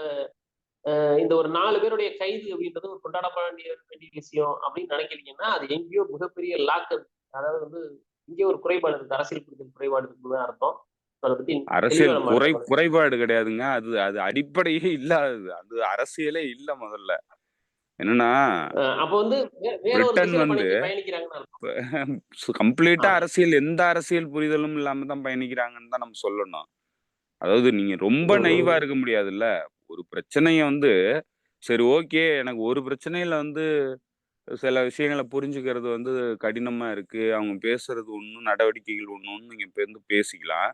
இந்த ஒரு 4 பேருடைய கைது அப்படின்றது ஒரு கொண்டாடப்பட வேண்டிய விஷயம் அப்படின்னு நினைக்கிறீங்கன்னா, அது எங்கேயோ மிகப்பெரிய லாக்கு. அதாவது வந்து இங்கேயோ ஒரு குறைபாடு இருக்கு, அரசியல் புரிதல் குறைபாடு இருக்குன்னு தான் அர்த்தம். அதை பத்தி தெளிவா அரசியல் நம்ம அடுத்த குறைபாடு கிடையாதுங்க. அது அது அடிப்படையே இல்லாதது. அது அரசியலே இல்ல முதல்ல. என்னன்னா, அப்ப வந்து வேற ஒரு பிரிட்டன் திசையில வந்து பயணிக்கிறாங்கன்னு அர்த்தம். கம்ப்ளீட்டா ஆ. எந்த அரசியல் புரிதலும் இல்லாம தான் பயணிக்கிறாங்கன்னு தான் நம்ம சொல்லணும். அதாவது நீங்க ரொம்ப ம், நைவா ம். இருக்க முடியாதுல்ல. ஒரு பிரச்சனைய வந்து சரி ஓகே. எனக்கு ஒரு பிரச்சனையில வந்து சில விஷயங்கள புரிஞ்சுக்கிறது வந்து கடினமா இருக்கு. அவங்க பேசுறது ஒண்ணு, நடவடிக்கைகள் ஒண்ணுன்னு நீங்க இப்ப வந்து பேசிக்கலாம்.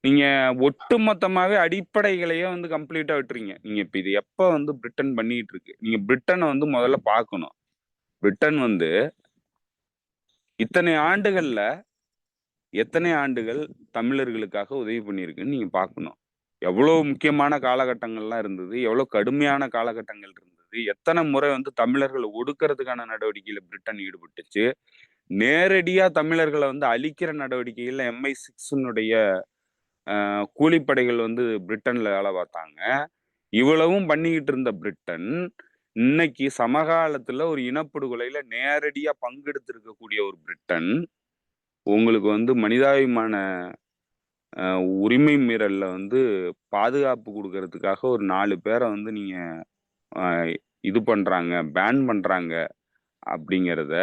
நீங்க ஒட்டுமொத்தமாவே அடிப்படைகளையே வந்து கம்ப்ளீட்டா விட்டுறீங்க. நீங்க இப்ப இது எப்ப வந்து பிரிட்டன் பண்ணிட்டு இருக்கு. நீங்க பிரிட்டன வந்து முதல்ல பார்க்கணும். பிரிட்டன் வந்து இத்தனை ஆண்டுகள்ல எத்தனை ஆண்டுகள் தமிழர்களுக்காக உதவி பண்ணியிருக்குன்னு நீங்க பார்க்கணும். எவ்வளோ முக்கியமான காலகட்டங்கள்லாம் இருந்தது. எவ்வளோ கடுமையான காலகட்டங்கள் இருந்தது. எத்தன முறை வந்து தமிழர்கள ஒடுக்குறதுக்கான நடவடிக்கையில பிரிட்டன் ஈடுபட்டுச்சு. நேரடியா தமிழர்கள வந்து அழிக்கிற நடவடிக்கைகள்ல MI6னுடைய கூலிப்படைகள் வந்து பிரிட்டன்ல வேலை பார்த்தாங்க. இவ்வளவும் பண்ணிக்கிட்டு இருந்த பிரிட்டன், இன்னைக்கு சமகாலத்துல ஒரு இனப்படுகொலையில நேரடியா பங்கெடுத்திருக்கக்கூடிய ஒரு பிரிட்டன், உங்களுக்கு வந்து மனிதாபிமான உரிமை மீறல்ல வந்து பாதுகாப்பு குடுக்கறதுக்காக ஒரு 4 பேர வந்து நீங்க அ இது பண்றாங்க, பேன் பண்றாங்க அப்படிங்கிறத,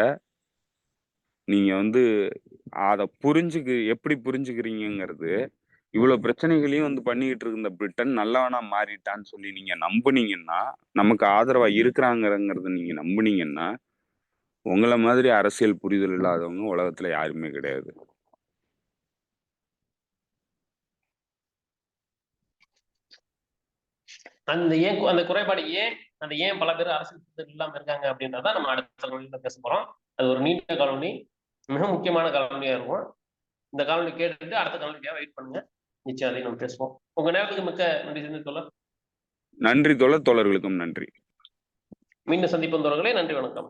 நீங்க வந்து அத எப்படி புரிஞ்சுக்கிறீங்கங்கிறது, இவ்வளோ பிரச்சனைகளையும் வந்து பண்ணிக்கிட்டு இருந்த பிரிட்டன் நல்லவனா மாறிட்டான்னு சொல்லி நீங்க நம்புனீங்கன்னா, நமக்கு ஆதரவா இருக்கிறாங்கங்கிறத நீங்க நம்புனீங்கன்னா, உங்கள மாதிரி அரசியல் புரிதல் இல்லாதவங்க உலகத்துல யாருமே கிடையாது. அந்த குறைபாடு ஏன் பல பேர் அரசியல் புரிதல் இல்லாம இருக்காங்க அப்படின்றத நம்ம அடுத்த காணொலியில பேச போறோம். அது ஒரு நீண்ட காணொலி, மிக முக்கியமான காணொலியா இருக்கும். இந்த காணொலி கேட்டுட்டு அடுத்த காணொலிக்காக வெயிட் பண்ணுங்க. நிச்சயம் அதை நம்ம பேசுவோம். உங்க நேரத்துக்கு மிக்க நன்றி செஞ்சு தோழர். நன்றி தோழர். தோழர்களுக்கும் நன்றி. மீண்டும் சந்திப்போம் தோழர்களே. நன்றி, வணக்கம்.